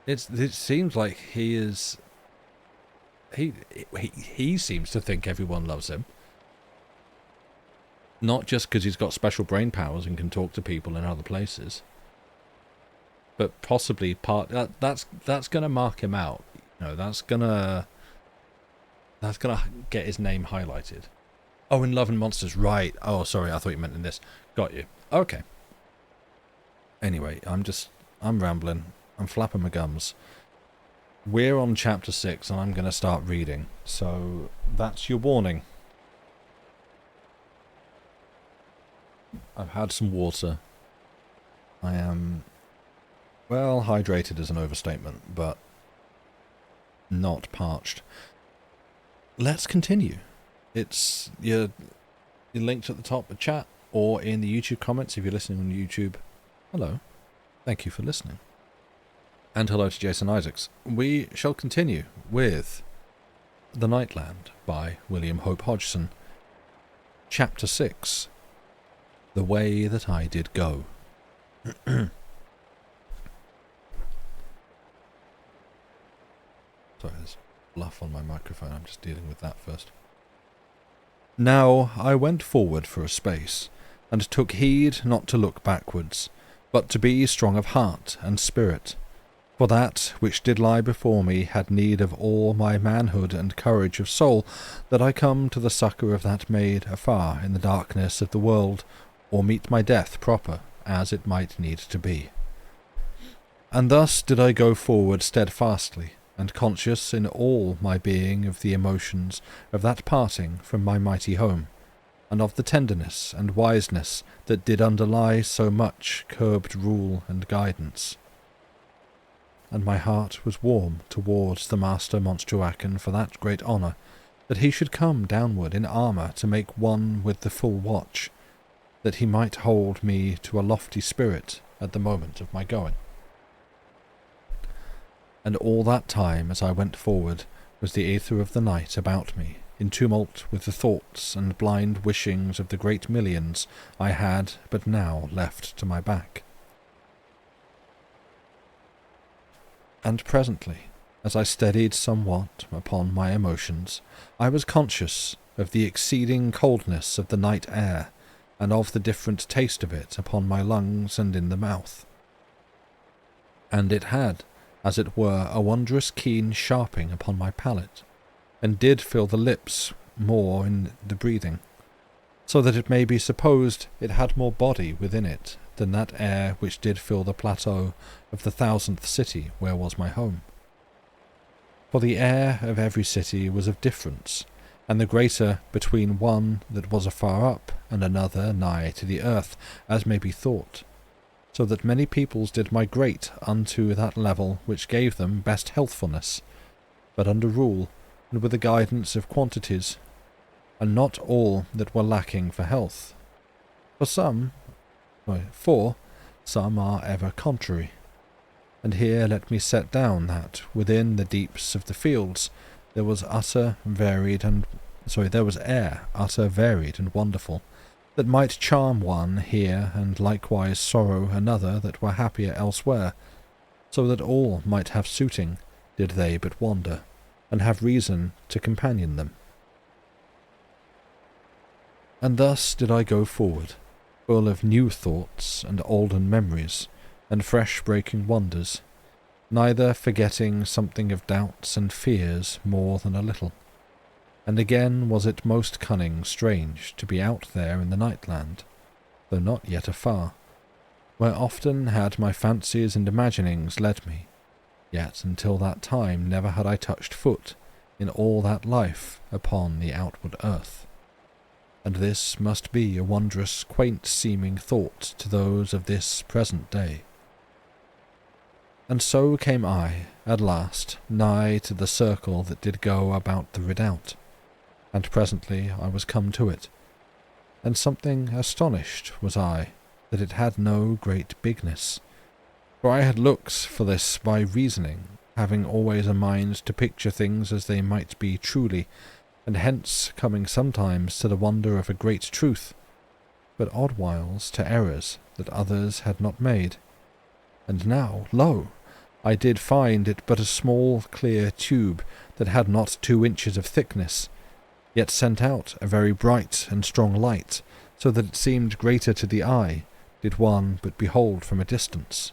It seems like he is... He seems to think everyone loves him. Not just because he's got special brain powers and can talk to people in other places, but possibly that's gonna mark him out. You know, that's gonna get his name highlighted. Oh, in Love and Monsters, right? Oh, sorry, I thought you meant in this. Got you. Okay. Anyway, I'm rambling. I'm flapping my gums. We're on chapter 6 and I'm going to start reading, so that's your warning. I've had some water. I am, well, hydrated is an overstatement, but not parched. Let's continue. It's you're linked at the top of chat or in the YouTube comments if you're listening on YouTube. Hello. Thank you for listening. And hello to Jason Isaacs. We shall continue with The Nightland by William Hope Hodgson. Chapter 6. The Way That I Did Go. Sorry, there's fluff on my microphone. I'm just dealing with that first. Now I went forward for a space, and took heed not to look backwards, but to be strong of heart and spirit. For that which did lie before me had need of all my manhood and courage of soul, that I come to the succour of that maid afar in the darkness of the world, or meet my death proper, as it might need to be. And thus did I go forward steadfastly, and conscious in all my being of the emotions of that parting from my mighty home, and of the tenderness and wiseness that did underlie so much curbed rule and guidance. And my heart was warm towards the Master Monstruacan for that great honour, that he should come downward in armour to make one with the full watch, that he might hold me to a lofty spirit at the moment of my going. And all that time as I went forward was the aether of the night about me, in tumult with the thoughts and blind wishings of the great millions I had but now left to my back. And presently, as I steadied somewhat upon my emotions, I was conscious of the exceeding coldness of the night air, and of the different taste of it upon my lungs and in the mouth. And it had, as it were, a wondrous keen sharping upon my palate, and did fill the lips more in the breathing, so that it may be supposed it had more body within it than that air which did fill the plateau of the 1000th city where was my home. For the air of every city was of difference, and the greater between one that was afar up and another nigh to the earth, as may be thought, so that many peoples did migrate unto that level which gave them best healthfulness, but under rule and with the guidance of quantities, and not all that were lacking for health. For some are ever contrary. And here let me set down that within the deeps of the fields there was air utter varied and wonderful, that might charm one here and likewise sorrow another that were happier elsewhere, so that all might have suiting, did they but wander, and have reason to companion them. And thus did I go forward, full of new thoughts and olden memories, and fresh breaking wonders, neither forgetting something of doubts and fears more than a little. And again was it most cunning strange to be out there in the nightland, though not yet afar, where often had my fancies and imaginings led me, yet until that time never had I touched foot in all that life upon the outward earth. And this must be a wondrous quaint-seeming thought to those of this present day. And so came I, at last, nigh to the circle that did go about the redoubt, and presently I was come to it, and something astonished was I that it had no great bigness, for I had looked for this by reasoning, having always a mind to picture things as they might be truly, and hence coming sometimes to the wonder of a great truth, but odd whiles to errors that others had not made. And now, lo! I did find it but a small clear tube that had not 2 inches of thickness, yet sent out a very bright and strong light, so that it seemed greater to the eye, did one but behold from a distance.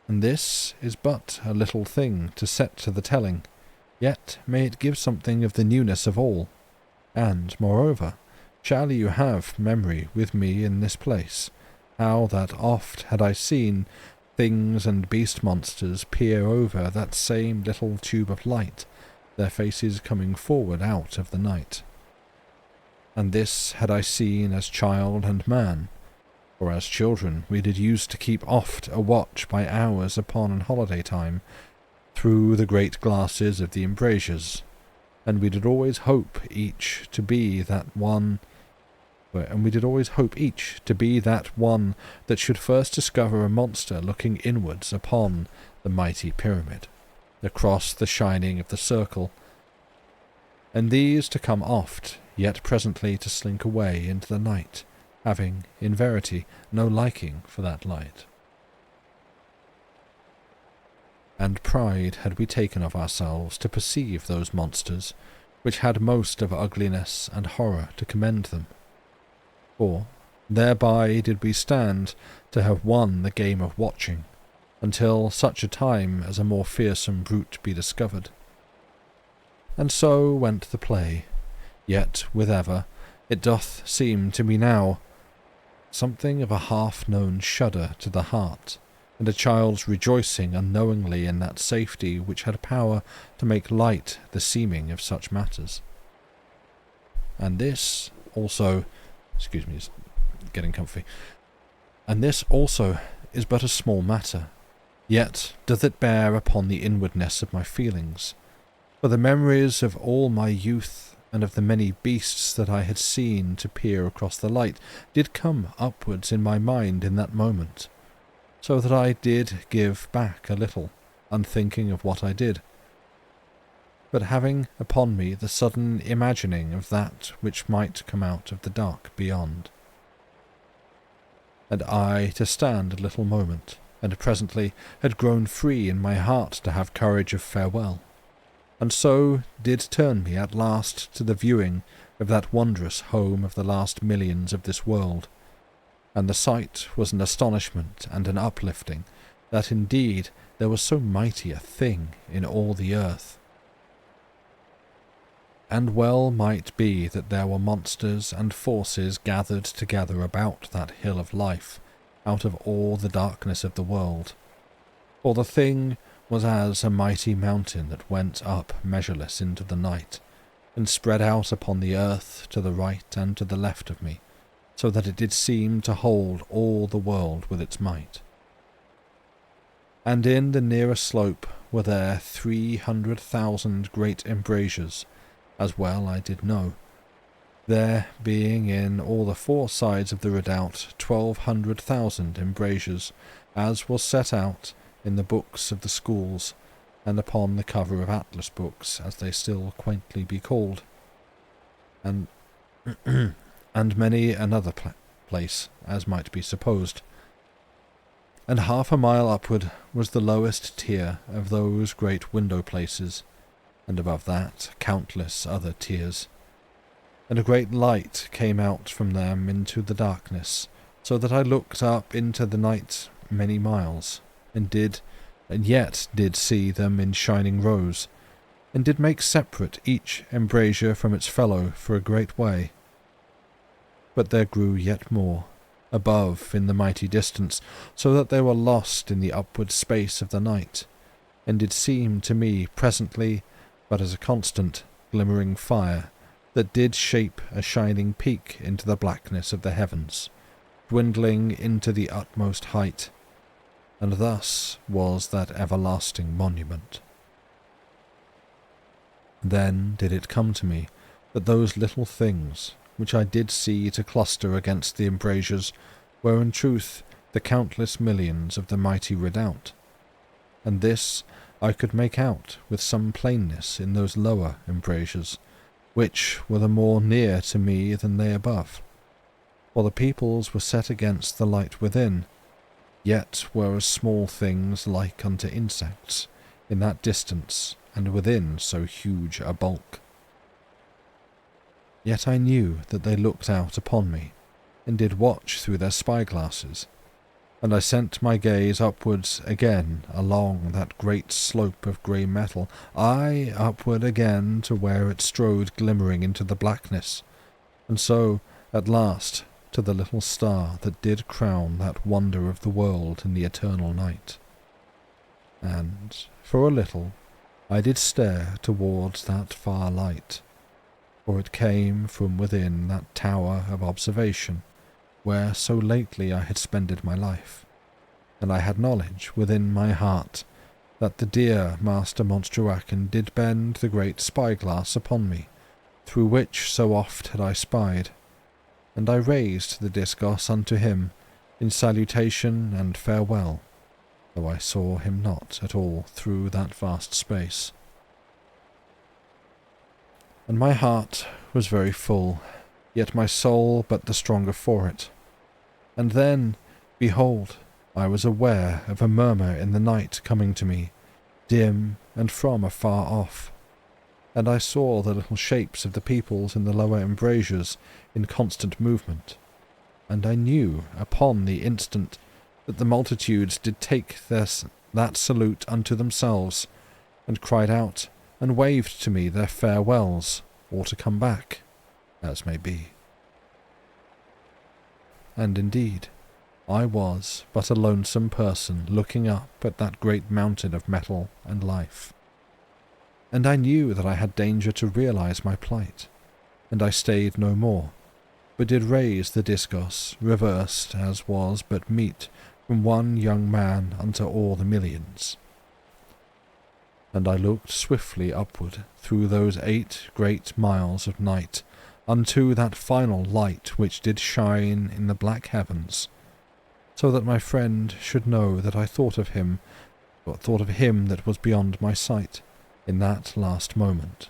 And this is but a little thing to set to the telling, yet may it give something of the newness of all, and, moreover, shall you have memory with me in this place, how that oft had I seen things and beast monsters peer over that same little tube of light, their faces coming forward out of the night. And this had I seen as child and man, for as children we did use to keep oft a watch by hours upon an holiday time, through the great glasses of the embrasures, and we did always hope each to be that one that should first discover a monster looking inwards upon the mighty pyramid, across the shining of the circle, and these to come oft, yet presently to slink away into the night, having, in verity, no liking for that light. And pride had we taken of ourselves to perceive those monsters, which had most of ugliness and horror to commend them. For thereby did we stand to have won the game of watching, until such a time as a more fearsome brute be discovered. And so went the play, yet with ever it doth seem to me now something of a half-known shudder to the heart, and a child's rejoicing unknowingly in that safety which had power to make light the seeming of such matters. And this also, excuse me, it's getting comfy, and this also is but a small matter, yet doth it bear upon the inwardness of my feelings, for the memories of all my youth and of the many beasts that I had seen to peer across the light did come upwards in my mind in that moment, so that I did give back a little, unthinking of what I did, but having upon me the sudden imagining of that which might come out of the dark beyond. And I to stand a little moment, and presently had grown free in my heart to have courage of farewell, and so did turn me at last to the viewing of that wondrous home of the last millions of this world, and the sight was an astonishment and an uplifting, that indeed there was so mighty a thing in all the earth. And well might be that there were monsters and forces gathered together about that hill of life, out of all the darkness of the world, for the thing was as a mighty mountain that went up measureless into the night, and spread out upon the earth to the right and to the left of me, so that it did seem to hold all the world with its might. And in the nearer slope were there 300,000 great embrasures, as well I did know, there being in all the four sides of the redoubt 1,200,000 embrasures, as was set out in the books of the schools, and upon the cover of atlas books, as they still quaintly be called, and and many another place, as might be supposed. And 1/2 mile upward was the lowest tier of those great window places, and above that countless other tiers, and a great light came out from them into the darkness, so that I looked up into the night many miles, and yet did see them in shining rows, and did make separate each embrasure from its fellow for a great way. But there grew yet more, above in the mighty distance, so that they were lost in the upward space of the night, and did seem to me presently but as a constant glimmering fire, that did shape a shining peak into the blackness of the heavens, dwindling into the utmost height, and thus was that everlasting monument. Then did it come to me that those little things, which I did see to cluster against the embrasures, were in truth the countless millions of the mighty redoubt, and this I could make out with some plainness in those lower embrasures, which were the more near to me than they above, for the peoples were set against the light within, yet were as small things like unto insects, in that distance, and within so huge a bulk. Yet I knew that they looked out upon me, and did watch through their spyglasses, and I sent my gaze upwards again along that great slope of grey metal, aye, upward again to where it strode glimmering into the blackness, and so, at last, to the little star that did crown that wonder of the world in the eternal night. And, for a little, I did stare towards that far light, for it came from within that tower of observation, where so lately I had spended my life, and I had knowledge within my heart that the dear Master Monstruacan did bend the great spyglass upon me, through which so oft had I spied, and I raised the discourse unto him in salutation and farewell, though I saw him not at all through that vast space. And my heart was very full, yet my soul but the stronger for it. And then, behold, I was aware of a murmur in the night coming to me, dim and from afar off, and I saw the little shapes of the peoples in the lower embrasures in constant movement, and I knew upon the instant that the multitudes did take that salute unto themselves, and cried out, and waved to me their farewells, or to come back, as may be. And indeed, I was but a lonesome person looking up at that great mountain of metal and life. And I knew that I had danger to realize my plight, and I stayed no more, but did raise the discourse, reversed as was but meet from one young man unto all the millions. And I looked swiftly upward through those 8 great miles of night unto that final light which did shine in the black heavens, so that my friend should know that I thought of him that was beyond my sight in that last moment.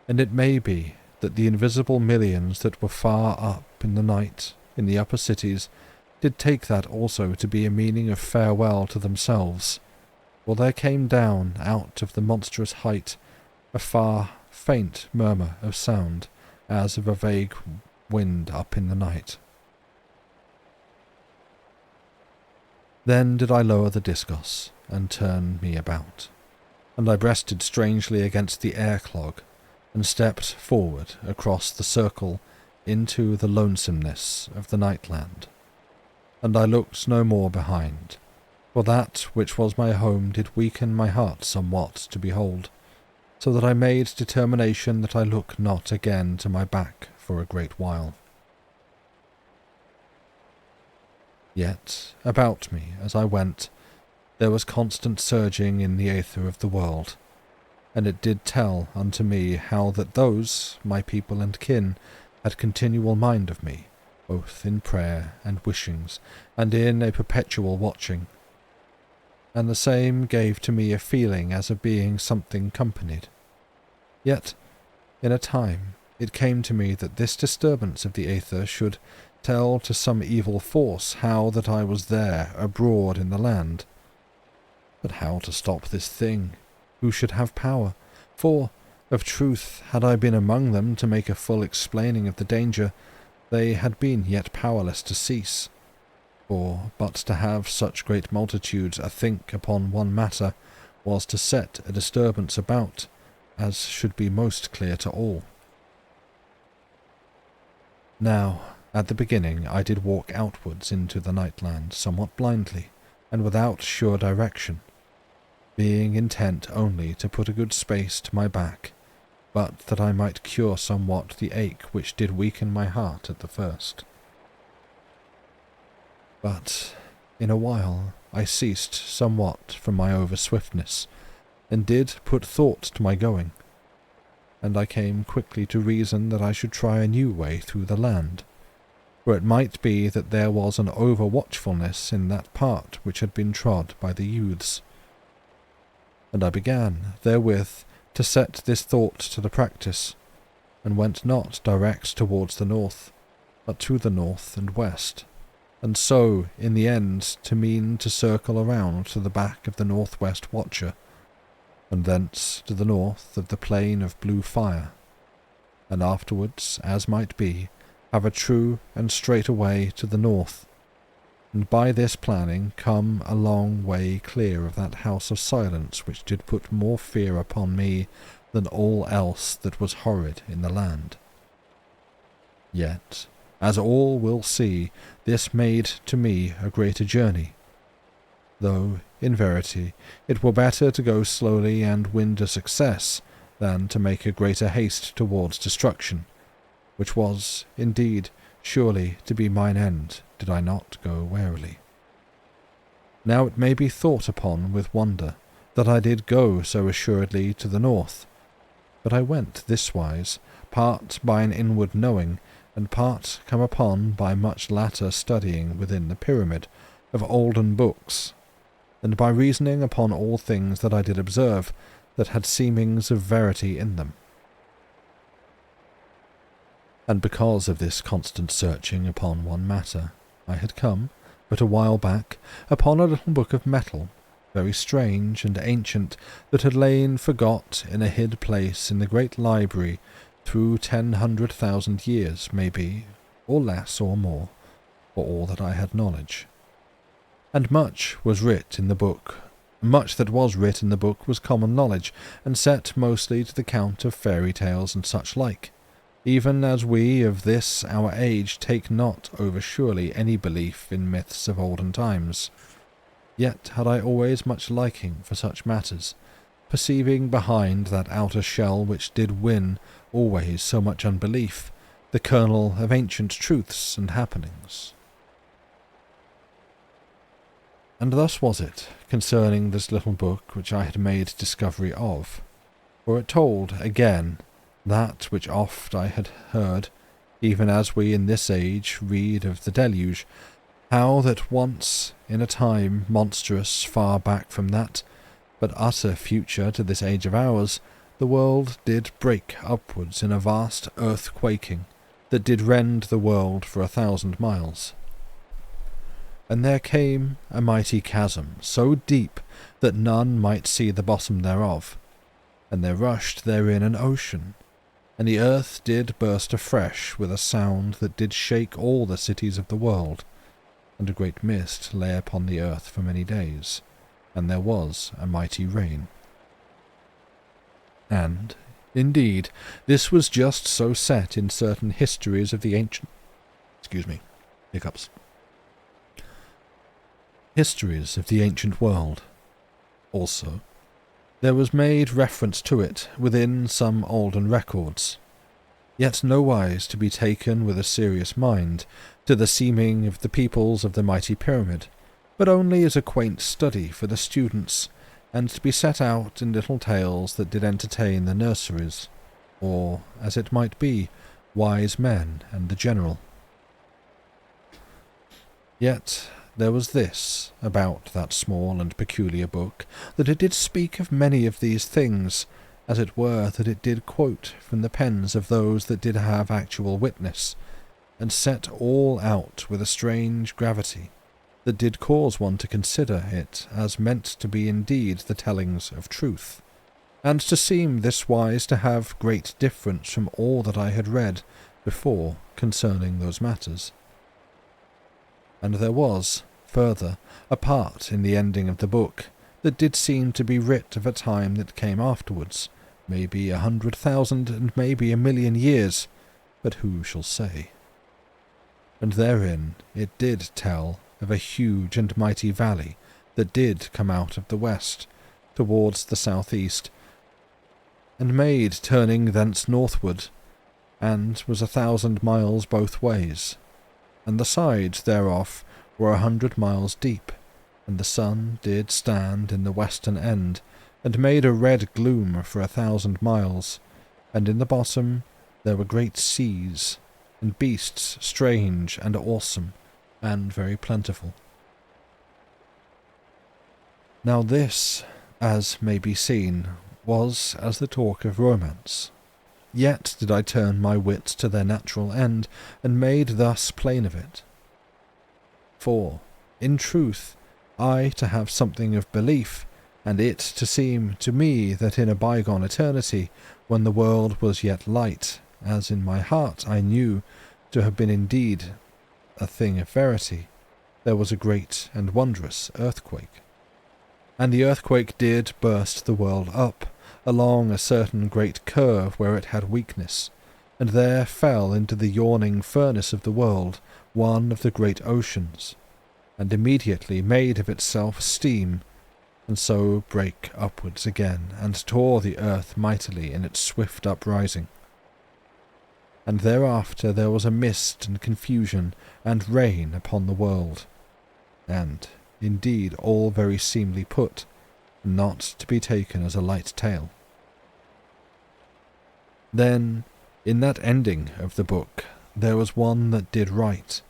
And it may be that the invisible millions that were far up in the night in the upper cities did take that also to be a meaning of farewell to themselves, for there came down out of the monstrous height a far, faint murmur of sound, as of a vague wind up in the night. Then did I lower the discus, and turn me about, and I breasted strangely against the air clog, and stepped forward across the circle into the lonesomeness of the nightland. And I looked no more behind, for that which was my home did weaken my heart somewhat to behold, so that I made determination that I look not again to my back for a great while. Yet about me, as I went, there was constant surging in the aether of the world, and it did tell unto me how that those, my people and kin, had continual mind of me, both in prayer and wishings, and in a perpetual watching. And the same gave to me a feeling as of being something companied. Yet, in a time, it came to me that this disturbance of the aether should tell to some evil force how that I was there abroad in the land. But how to stop this thing? Who should have power? For, of truth, had I been among them to make a full explaining of the danger, they had been yet powerless to cease. For but to have such great multitudes a-think upon one matter was to set a disturbance about, as should be most clear to all. Now, at the beginning I did walk outwards into the nightland somewhat blindly, and without sure direction, being intent only to put a good space to my back, but that I might cure somewhat the ache which did weaken my heart at the first. But in a while I ceased somewhat from my over-swiftness, and did put thought to my going, and I came quickly to reason that I should try a new way through the land, for it might be that there was an over-watchfulness in that part which had been trod by the youths. And I began therewith to set this thought to the practice, and went not direct towards the north, but to the north and west, and so, in the end, to mean to circle around to the back of the northwest watcher, and thence to the north of the plain of blue fire, and afterwards, as might be, have a true and straight way to the north, and by this planning come a long way clear of that house of silence which did put more fear upon me than all else that was horrid in the land. Yet, as all will see, this made to me a greater journey, though, in verity, it were better to go slowly and win a success than to make a greater haste towards destruction, which was, indeed, surely to be mine end, did I not go warily. Now it may be thought upon with wonder that I did go so assuredly to the north, but I went this wise, part by an inward knowing, and part come upon by much latter studying within the pyramid of olden books, and by reasoning upon all things that I did observe, that had seemings of verity in them. And because of this constant searching upon one matter, I had come, but a while back, upon a little book of metal, very strange and ancient, that had lain forgot in a hid place in the great library through 100,000 years, maybe, or less or more, for all that I had knowledge. And much was writ in the book. Much that was writ in the book was common knowledge, and set mostly to the count of fairy tales and such like, even as we of this our age take not over surely any belief in myths of olden times. Yet had I always much liking for such matters, perceiving behind that outer shell which did win always so much unbelief, the kernel of ancient truths and happenings. And thus was it concerning this little book which I had made discovery of, for it told, again, that which oft I had heard, even as we in this age read of the deluge, how that once, in a time monstrous far back from that, but utter future to this age of ours, the world did break upwards in a vast earth-quaking, that did rend the world for 1,000 miles. And there came a mighty chasm, so deep that none might see the bottom thereof, and there rushed therein an ocean, and the earth did burst afresh with a sound that did shake all the cities of the world, and a great mist lay upon the earth for many days, and there was a mighty rain. And, indeed, this was just so set in certain histories of the ancient... histories of the ancient world. Also, there was made reference to it within some olden records, yet nowise to be taken with a serious mind, to the seeming of the peoples of the mighty pyramid, but only as a quaint study for the students, and to be set out in little tales that did entertain the nurseries, or, as it might be, wise men and the general. Yet there was this about that small and peculiar book, that it did speak of many of these things, as it were that it did quote from the pens of those that did have actual witness, and set all out with a strange gravity, that did cause one to consider it as meant to be indeed the tellings of truth, and to seem this wise to have great difference from all that I had read before concerning those matters. And there was, further, a part in the ending of the book that did seem to be writ of a time that came afterwards, maybe 100,000 and maybe 1,000,000 years, but who shall say? And therein it did tell of a huge and mighty valley that did come out of the west, towards the southeast, and made turning thence northward, and was 1,000 miles both ways, and the sides thereof were 100 miles deep, and the sun did stand in the western end, and made a red gloom for 1,000 miles, and in the bottom there were great seas, and beasts strange and awesome, and very plentiful. Now this, as may be seen, was as the talk of romance. Yet did I turn my wits to their natural end, and made thus plain of it. For, in truth, I to have something of belief, and it to seem to me that in a bygone eternity, when the world was yet light, as in my heart I knew to have been indeed a thing of verity, there was a great and wondrous earthquake. And the earthquake did burst the world up, along a certain great curve where it had weakness, and there fell into the yawning furnace of the world one of the great oceans, and immediately made of itself steam, and so brake upwards again, and tore the earth mightily in its swift uprising. And thereafter there was a mist and confusion and rain upon the world, and, indeed, all very seemly put, not to be taken as a light tale. Then, in that ending of the book, there was one that did write,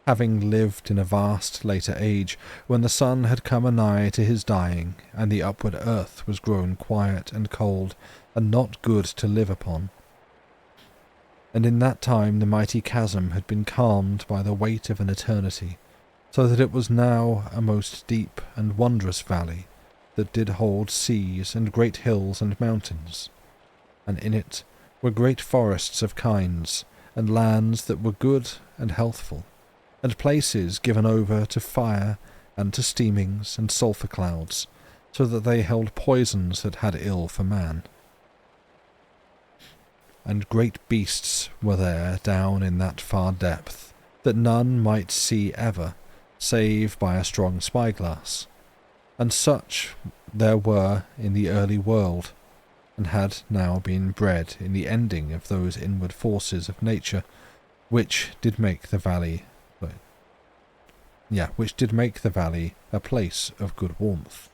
having lived in a vast later age, when the sun had come anigh to his dying, and the upward earth was grown quiet and cold, and not good to live upon. And in that time the mighty chasm had been calmed by the weight of an eternity, so that it was now a most deep and wondrous valley, that did hold seas and great hills and mountains, and in it were great forests of kinds, and lands that were good and healthful, and places given over to fire and to steamings and sulphur clouds, so that they held poisons that had ill for man. And great beasts were there down in that far depth, that none might see ever, save by a strong spyglass. And such there were in the early world, and had now been bred in the ending of those inward forces of nature, which did make the valley a place of good warmth.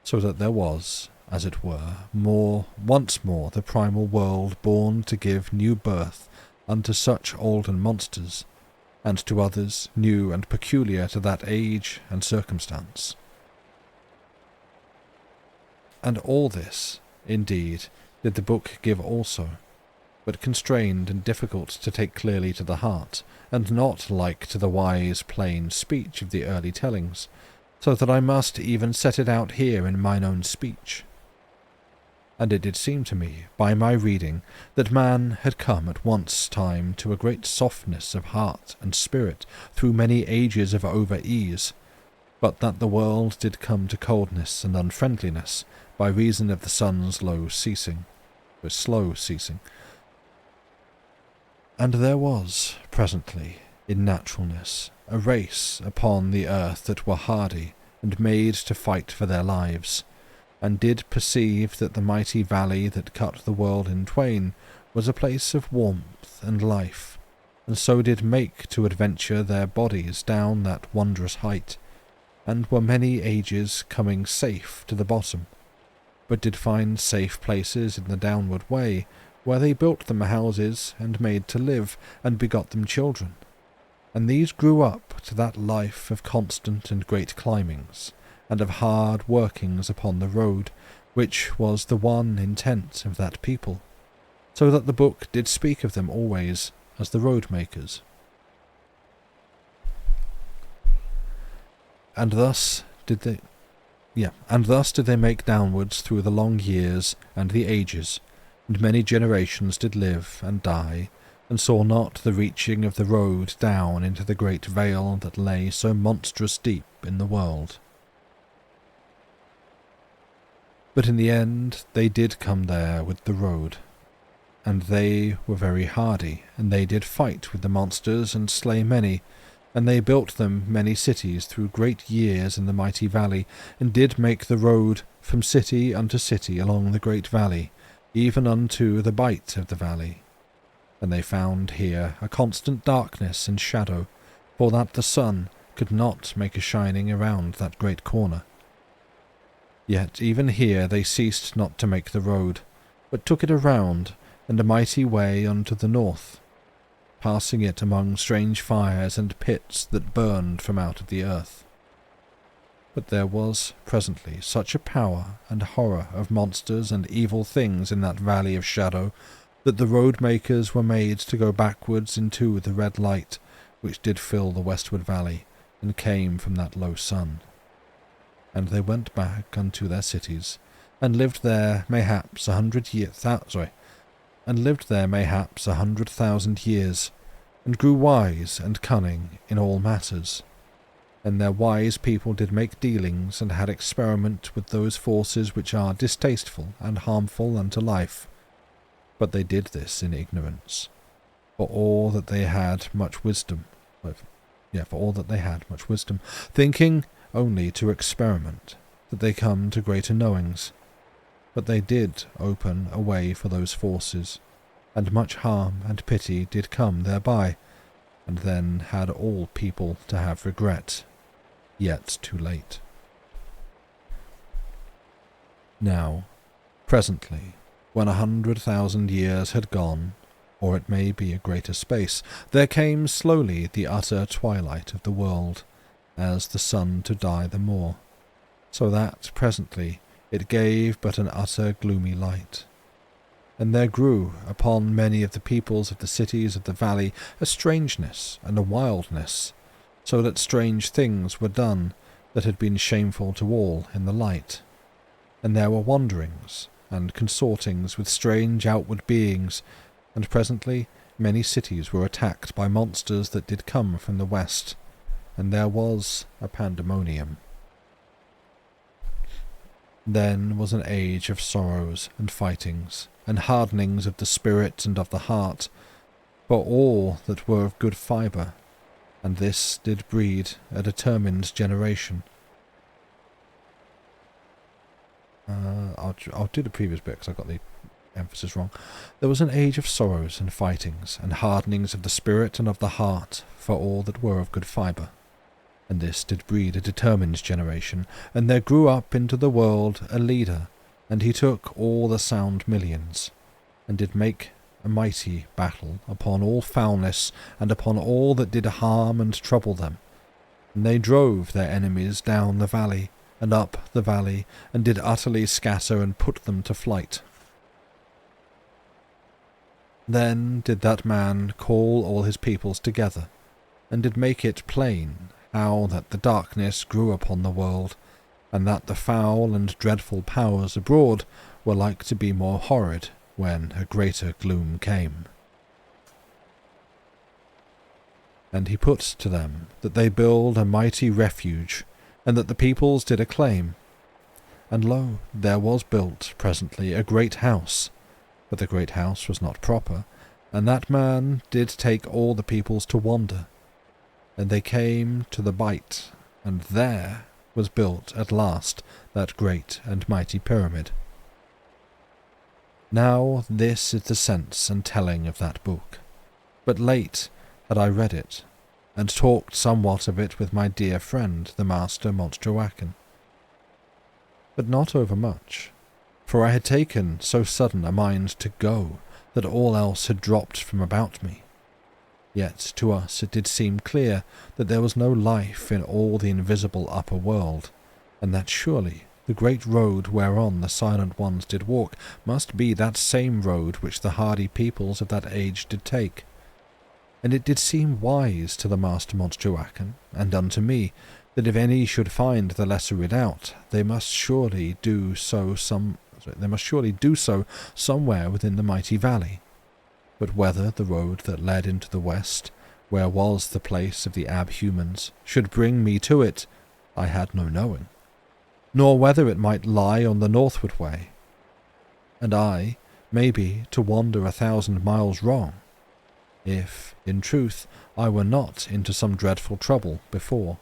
So that there was, as it were, once more the primal world born to give new birth unto such olden monsters, and to others new and peculiar to that age and circumstance. And all this, indeed, did the book give also, but constrained and difficult to take clearly to the heart, and not like to the wise plain speech of the early tellings, so that I must even set it out here in mine own speech. And it did seem to me, by my reading, that man had come at once time to a great softness of heart and spirit through many ages of over-ease, but that the world did come to coldness and unfriendliness by reason of the sun's slow ceasing. And there was, presently, in naturalness, a race upon the earth that were hardy, and made to fight for their lives, and did perceive that the mighty valley that cut the world in twain was a place of warmth and life, and so did make to adventure their bodies down that wondrous height, and were many ages coming safe to the bottom, but did find safe places in the downward way, where they built them houses, and made to live, and begot them children. And these grew up to that life of constant and great climbings, and of hard workings upon the road, which was the one intent of that people, so that the book did speak of them always as the road makers. And thus did they make downwards through the long years and the ages, and many generations did live and die, and saw not the reaching of the road down into the great vale that lay so monstrous deep in the world. But in the end they did come there with the road, and they were very hardy, and they did fight with the monsters and slay many, and they built them many cities through great years in the mighty valley, and did make the road from city unto city along the great valley, even unto the bight of the valley. And they found here a constant darkness and shadow, for that the sun could not make a shining around that great corner. Yet even here they ceased not to make the road, but took it around, and a mighty way unto the north, passing it among strange fires and pits that burned from out of the earth. But there was presently such a power and horror of monsters and evil things in that valley of shadow, that the road makers were made to go backwards into the red light which did fill the westward valley, and came from that low sun. And they went back unto their cities, and lived there mayhaps 100,000 years, and grew wise and cunning in all matters. And their wise people did make dealings, and had experiment with those forces which are distasteful and harmful unto life. But they did this in ignorance, for all that they had much wisdom, thinking only to experiment, that they come to greater knowings. But they did open a way for those forces, and much harm and pity did come thereby, and then had all people to have regret, yet too late. Now, presently, when 100,000 years had gone, or it may be a greater space, there came slowly the utter twilight of the world, as the sun to die the more, so that presently it gave but an utter gloomy light. And there grew upon many of the peoples of the cities of the valley a strangeness and a wildness, so that strange things were done that had been shameful to all in the light. And there were wanderings and consortings with strange outward beings, and presently many cities were attacked by monsters that did come from the west, and there was a pandemonium. Then was an age of sorrows and fightings, and hardenings of the spirit and of the heart, for all that were of good fibre, and this did breed a determined generation. I'll do the previous bit because I got the emphasis wrong. There was an age of sorrows and fightings, and hardenings of the spirit and of the heart, for all that were of good fibre. And this did breed a determined generation, and there grew up into the world a leader, and he took all the sound millions, and did make a mighty battle upon all foulness, and upon all that did harm and trouble them. And they drove their enemies down the valley, and up the valley, and did utterly scatter and put them to flight. Then did that man call all his peoples together, and did make it plain how that the darkness grew upon the world, and that the foul and dreadful powers abroad were like to be more horrid when a greater gloom came. And he put to them that they build a mighty refuge, and that the peoples did acclaim. And lo, there was built presently a great house, but the great house was not proper, and that man did take all the peoples to wander. And they came to the Bight, and there was built at last that great and mighty pyramid. Now this is the sense and telling of that book, but late had I read it, and talked somewhat of it with my dear friend, the Master Montjoachim. But not overmuch, for I had taken so sudden a mind to go, that all else had dropped from about me. Yet to us it did seem clear that there was no life in all the invisible upper world, and that surely the great road whereon the silent ones did walk must be that same road which the hardy peoples of that age did take. And it did seem wise to the Master Montjoachim, and unto me, that if any should find the lesser redoubt, they must surely do so somewhere within the mighty valley. But whether the road that led into the west, where was the place of the abhumans, should bring me to it, I had no knowing, nor whether it might lie on the northward way, and I, maybe, to wander 1,000 miles wrong, if, in truth, I were not into some dreadful trouble before.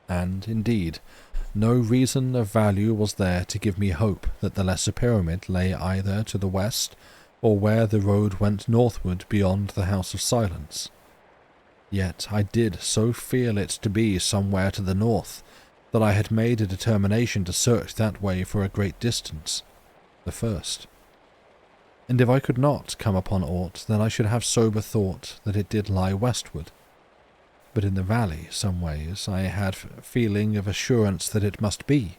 And, indeed, no reason of value was there to give me hope that the lesser pyramid lay either to the west, or where the road went northward beyond the House of Silence. Yet I did so feel it to be somewhere to the north, that I had made a determination to search that way for a great distance, the first. And if I could not come upon aught, then I should have sober thought that it did lie westward. But in the valley, some ways, I had a feeling of assurance that it must be,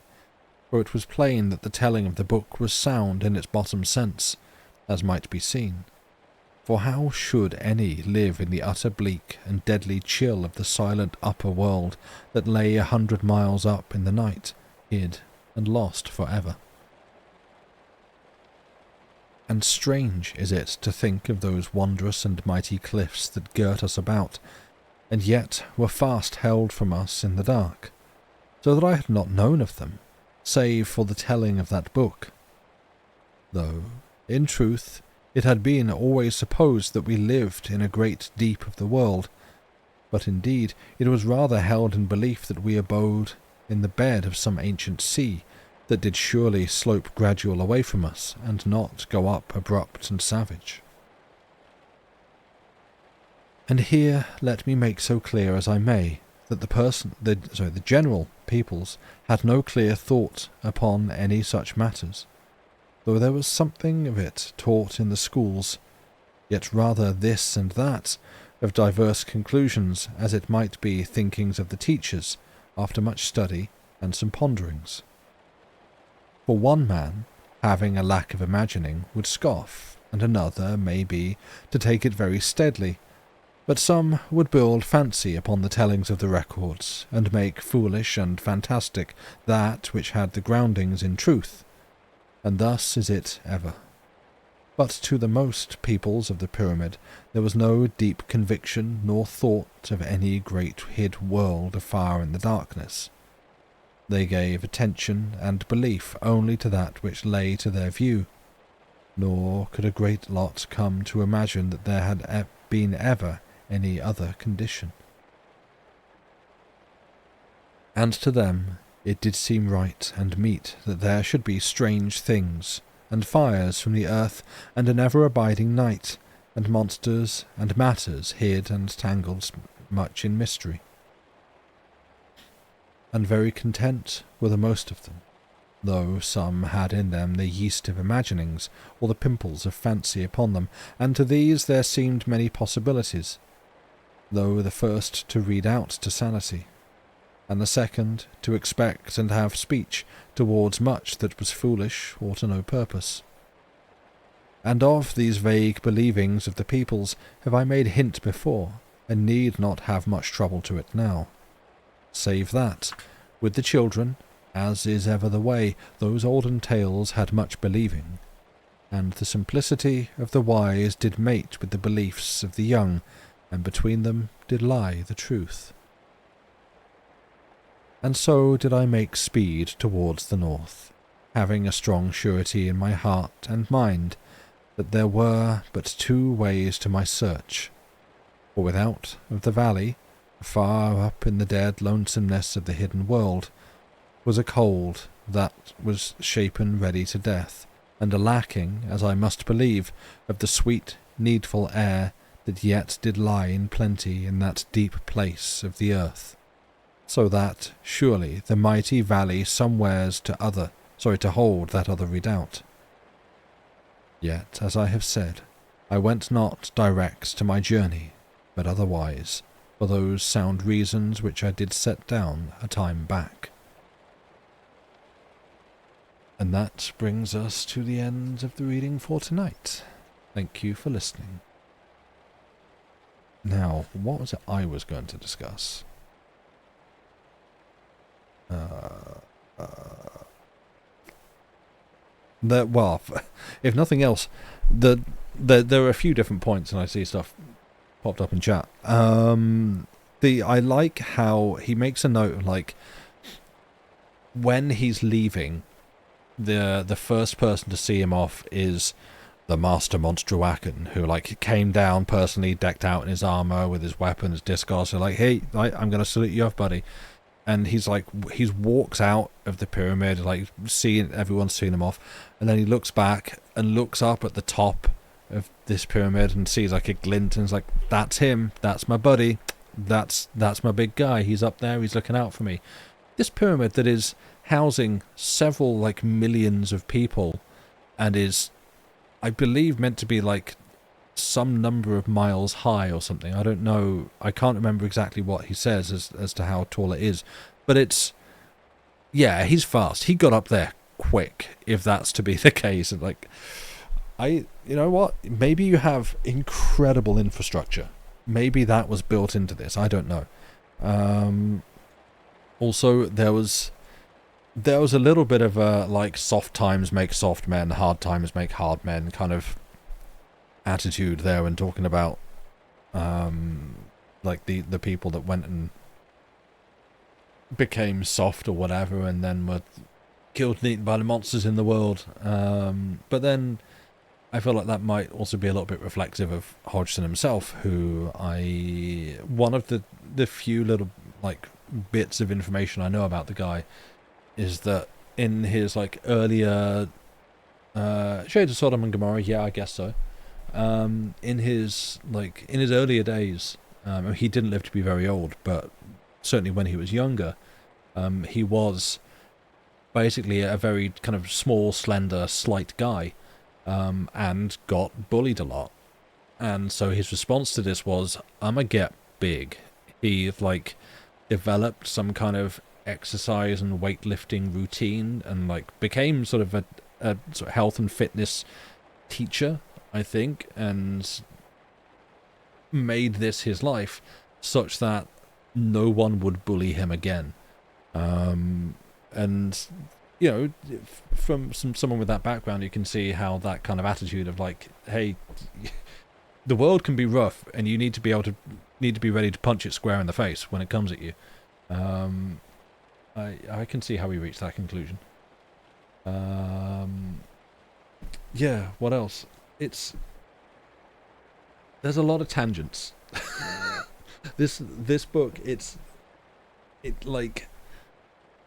for it was plain that the telling of the book was sound in its bottom sense, as might be seen. For how should any live in the utter bleak and deadly chill of the silent upper world that lay 100 miles up in the night, hid and lost for ever? And strange is it to think of those wondrous and mighty cliffs that girt us about, and yet were fast held from us in the dark, so that I had not known of them, save for the telling of that book. Though, in truth, it had been always supposed that we lived in a great deep of the world, but indeed it was rather held in belief that we abode in the bed of some ancient sea, that did surely slope gradual away from us, and not go up abrupt and savage. And here let me make so clear as I may, that the general peoples had no clear thought upon any such matters, though there was something of it taught in the schools, yet rather this and that, of diverse conclusions, as it might be thinkings of the teachers, after much study and some ponderings. For one man, having a lack of imagining, would scoff, and another, may be, to take it very steadily, but some would build fancy upon the tellings of the records, and make foolish and fantastic that which had the groundings in truth, and thus is it ever. But to the most peoples of the pyramid there was no deep conviction nor thought of any great hid world afar in the darkness. They gave attention and belief only to that which lay to their view, nor could a great lot come to imagine that there had been ever any other condition. And to them it did seem right and meet that there should be strange things, and fires from the earth, and an ever-abiding night, and monsters and matters hid and tangled much in mystery. And very content were the most of them, though some had in them the yeast of imaginings, or the pimples of fancy upon them, and to these there seemed many possibilities, though the first to read out to sanity, and the second to expect and have speech towards much that was foolish or to no purpose. And of these vague believings of the peoples have I made hint before, and need not have much trouble to it now, save that, with the children, as is ever the way, those olden tales had much believing, and the simplicity of the wise did mate with the beliefs of the young, and between them did lie the truth. And so did I make speed towards the north, having a strong surety in my heart and mind that there were but two ways to my search, for without of the valley, far up in the dead lonesomeness of the hidden world, was a cold that was shapen ready to death, and a lacking, as I must believe, of the sweet, needful air that yet did lie in plenty in that deep place of the earth, so that, surely, the mighty valley somewheres to hold that other redoubt. Yet, as I have said, I went not direct to my journey, but otherwise, for those sound reasons which I did set down a time back. And that brings us to the end of the reading for tonight. Thank you for listening. Now, what was it I was going to discuss? Well, if nothing else, there are a few different points, and I see stuff popped up in chat. I like how he makes a note, like, when he's leaving, the first person to see him off is the Master Monstruaken, who, like, came down personally, decked out in his armor with his weapon, his discos, so like, hey, I'm going to salute you off, buddy. And he walks out of the pyramid, like, everyone's seen him off, and then he looks back and looks up at the top of this pyramid and sees, like, a glint, and is like, that's him, that's my buddy, that's my big guy, he's up there, he's looking out for me. This pyramid that is housing several, like, millions of people, and is, I believe, meant to be, like, some number of miles high or something. I don't know. I can't remember exactly what he says as to how tall it is. But it's... yeah, he's fast. He got up there quick, if that's to be the case. And, like, you know what? Maybe you have incredible infrastructure. Maybe that was built into this. I don't know. Also, there was a little bit of a, like, soft times make soft men, hard times make hard men kind of attitude there when talking about like the people that went and became soft or whatever and then were killed and eaten by the monsters in the world. But then I feel like that might also be a little bit reflective of Hodgson himself, who one of the few little, like, bits of information I know about the guy is that in his, like, earlier Shades of Sodom and Gomorrah, yeah, I guess so. In his earlier days, he didn't live to be very old, but certainly when he was younger, he was basically a very kind of small, slender, slight guy, and got bullied a lot. And so his response to this was, I'm gonna get big. He, like, developed some kind of exercise and weightlifting routine and, like, became sort of a sort of health and fitness teacher, I think, and made this his life such that no one would bully him again. And you know, from someone with that background, you can see how that kind of attitude of like, hey, the world can be rough, and you need to be ready to punch it square in the face when it comes at you. Um, I can see how we reached that conclusion. Yeah. What else? There's a lot of tangents. This book, it like,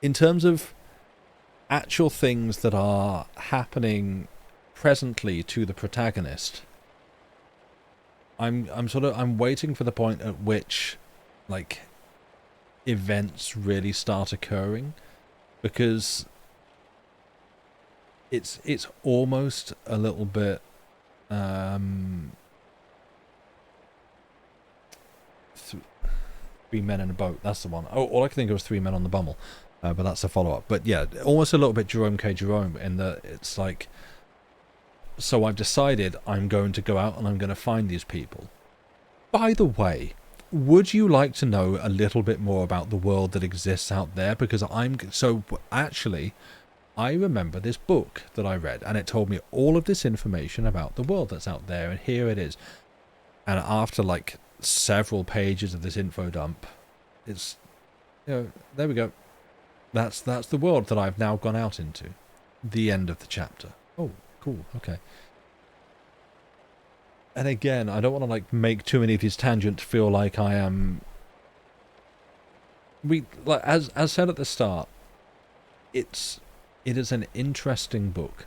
in terms of actual things that are happening presently to the protagonist. I'm waiting for the point at which, like, events really start occurring, because it's almost a little bit Three Men in a Boat, that's the one. Oh, all I can think of was Three Men on the Bummel, but that's a follow-up. But yeah, almost a little bit Jerome K. Jerome, in that it's like, so I've decided I'm going to go out and I'm going to find these people. By the way, would you like to know a little bit more about the world that exists out there? Because actually, I remember this book that I read, and it told me all of this information about the world that's out there, and here it is. And after like several pages of this info dump, it's, there we go. That's the world that I've now gone out into. The end of the chapter. Oh, cool. Okay. And again, I don't want to like make too many of these tangents feel like I am. As said at the start, it is an interesting book.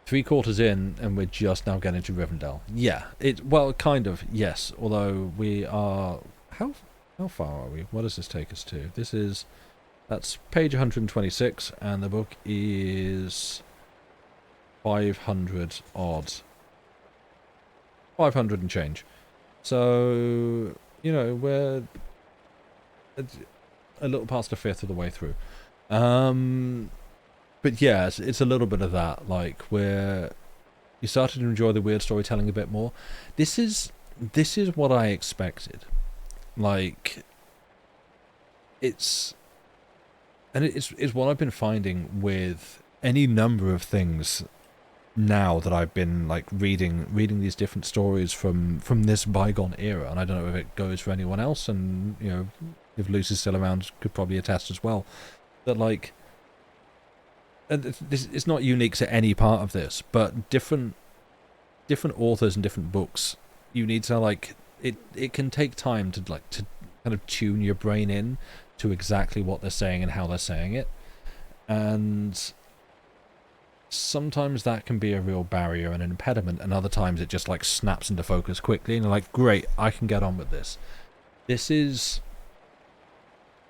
3/4 in, and we're just now getting to Rivendell. Yeah, kind of, yes. Although we are, how far are we? What does this take us to? That's page 126, and the book is 500 odd. 500 and change. So, we're a little past a fifth of the way through. But yeah, it's a little bit of that, like, where you started to enjoy the weird storytelling a bit more. This is what I expected. Like, it's what I've been finding with any number of things now that I've been like reading these different stories from this bygone era, and I don't know if it goes for anyone else, and if Luce is still around, could probably attest as well, that like, and this, it's not unique to any part of this, but different authors and different books, you need to like, it can take time to kind of tune your brain in to exactly what they're saying and how they're saying it, and sometimes that can be a real barrier and an impediment, and other times it just like snaps into focus quickly, and you're like, great, I can get on with this. This is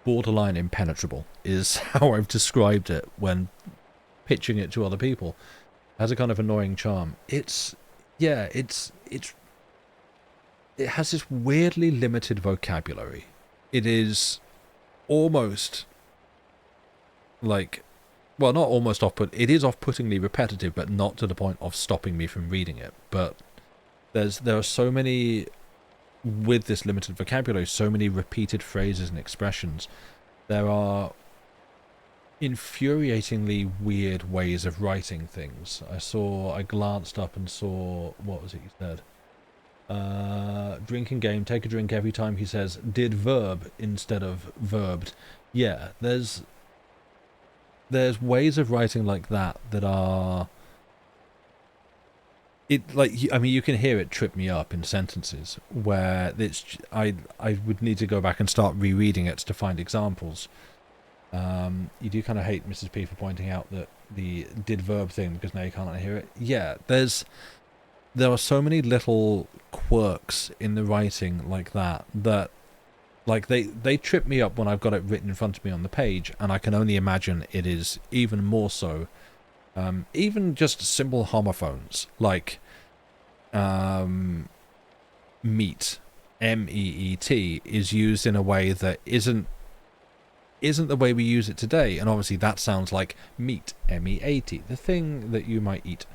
borderline impenetrable, is how I've described it when pitching it to other people. It has a kind of annoying charm. It has this weirdly limited vocabulary. It is almost like, well, not almost it is off-puttingly repetitive, but not to the point of stopping me from reading it. But there are so many, with this limited vocabulary, so many repeated phrases and expressions. There are infuriatingly weird ways of writing things. I glanced up and saw, what was it he said? Drinking game, take a drink every time he says did verb instead of verbed. Yeah, there's ways of writing like that are, you can hear it trip me up in sentences where I would need to go back and start rereading it to find examples. You do kind of hate Mrs. P for pointing out that the did verb thing, because now you can't hear it. Yeah, there are so many little quirks in the writing like that like they trip me up when I've got it written in front of me on the page, and I can only imagine it is even more so. Even just simple homophones like meat, meet, is used in a way that isn't the way we use it today, and obviously that sounds like meat, meat, the thing that you might eat.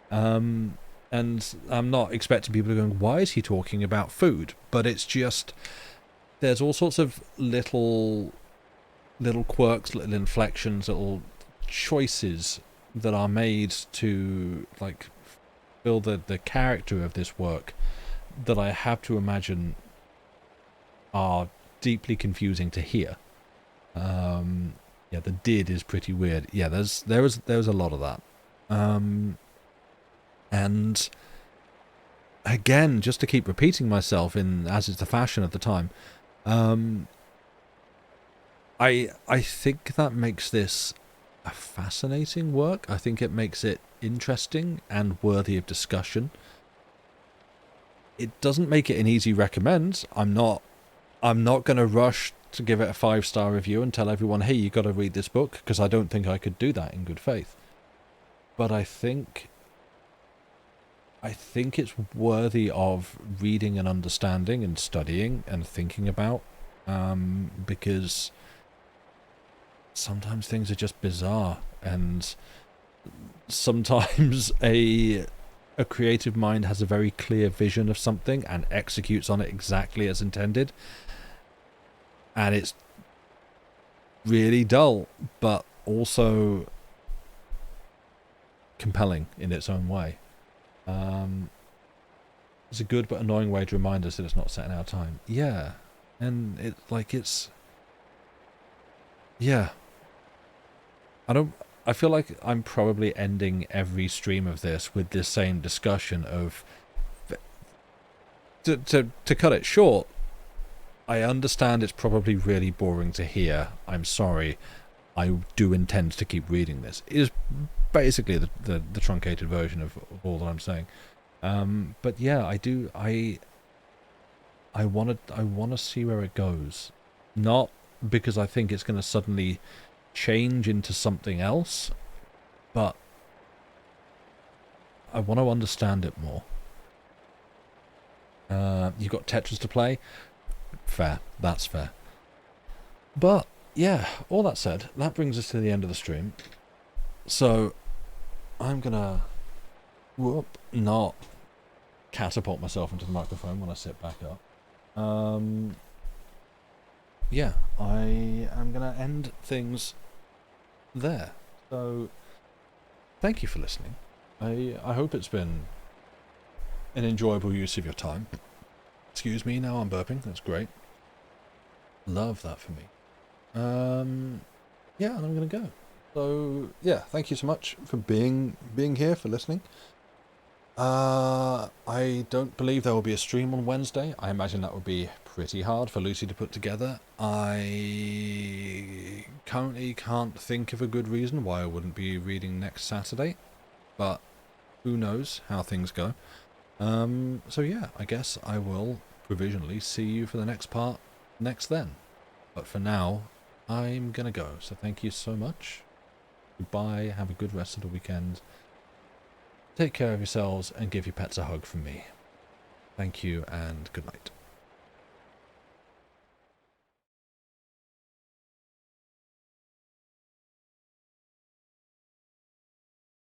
And I'm not expecting people to go, why is he talking about food? But it's just, there's all sorts of little little quirks, little inflections, little choices that are made to like build the character of this work that I have to imagine are deeply confusing to hear. Yeah, the did is pretty weird. Yeah, there was a lot of that. And again, just to keep repeating myself in as is the fashion of the time, I think that makes this a fascinating work. I think it makes it interesting and worthy of discussion. It doesn't make it an easy recommend. I'm not going to rush to give it a 5-star review and tell everyone, hey, you got to read this book, because I don't think I could do that in good faith. But I think it's worthy of reading and understanding and studying and thinking about, because sometimes things are just bizarre, and sometimes a creative mind has a very clear vision of something and executes on it exactly as intended, and it's really dull, but also compelling in its own way. It's a good but annoying way to remind us that it's not set in our time. Yeah, and yeah. I feel like I'm probably ending every stream of this with this same discussion of, to cut it short, I understand it's probably really boring to hear. I'm sorry. I do intend to keep reading this. It is basically the truncated version of all that I'm saying. But yeah, I want to see where it goes. Not because I think it's going to suddenly change into something else, but I want to understand it more. You've got Tetris to play. Fair. That's fair. But yeah, all that said, that brings us to the end of the stream. So I'm gonna not catapult myself into the microphone when I sit back up. Yeah, I am gonna end things there. So thank you for listening. I hope it's been an enjoyable use of your time. Excuse me, now I'm burping. That's great. Love that for me. Yeah, and I'm gonna go. So yeah, thank you so much for being here, for listening. I don't believe there will be a stream on Wednesday. I imagine that would be pretty hard for Lucy to put together. I currently can't think of a good reason why I wouldn't be reading next Saturday, but who knows how things go. So yeah, I guess I will provisionally see you for the next part next then. But for now, I'm gonna go. So thank you so much. Goodbye, have a good rest of the weekend. Take care of yourselves and give your pets a hug from me. Thank you and good night.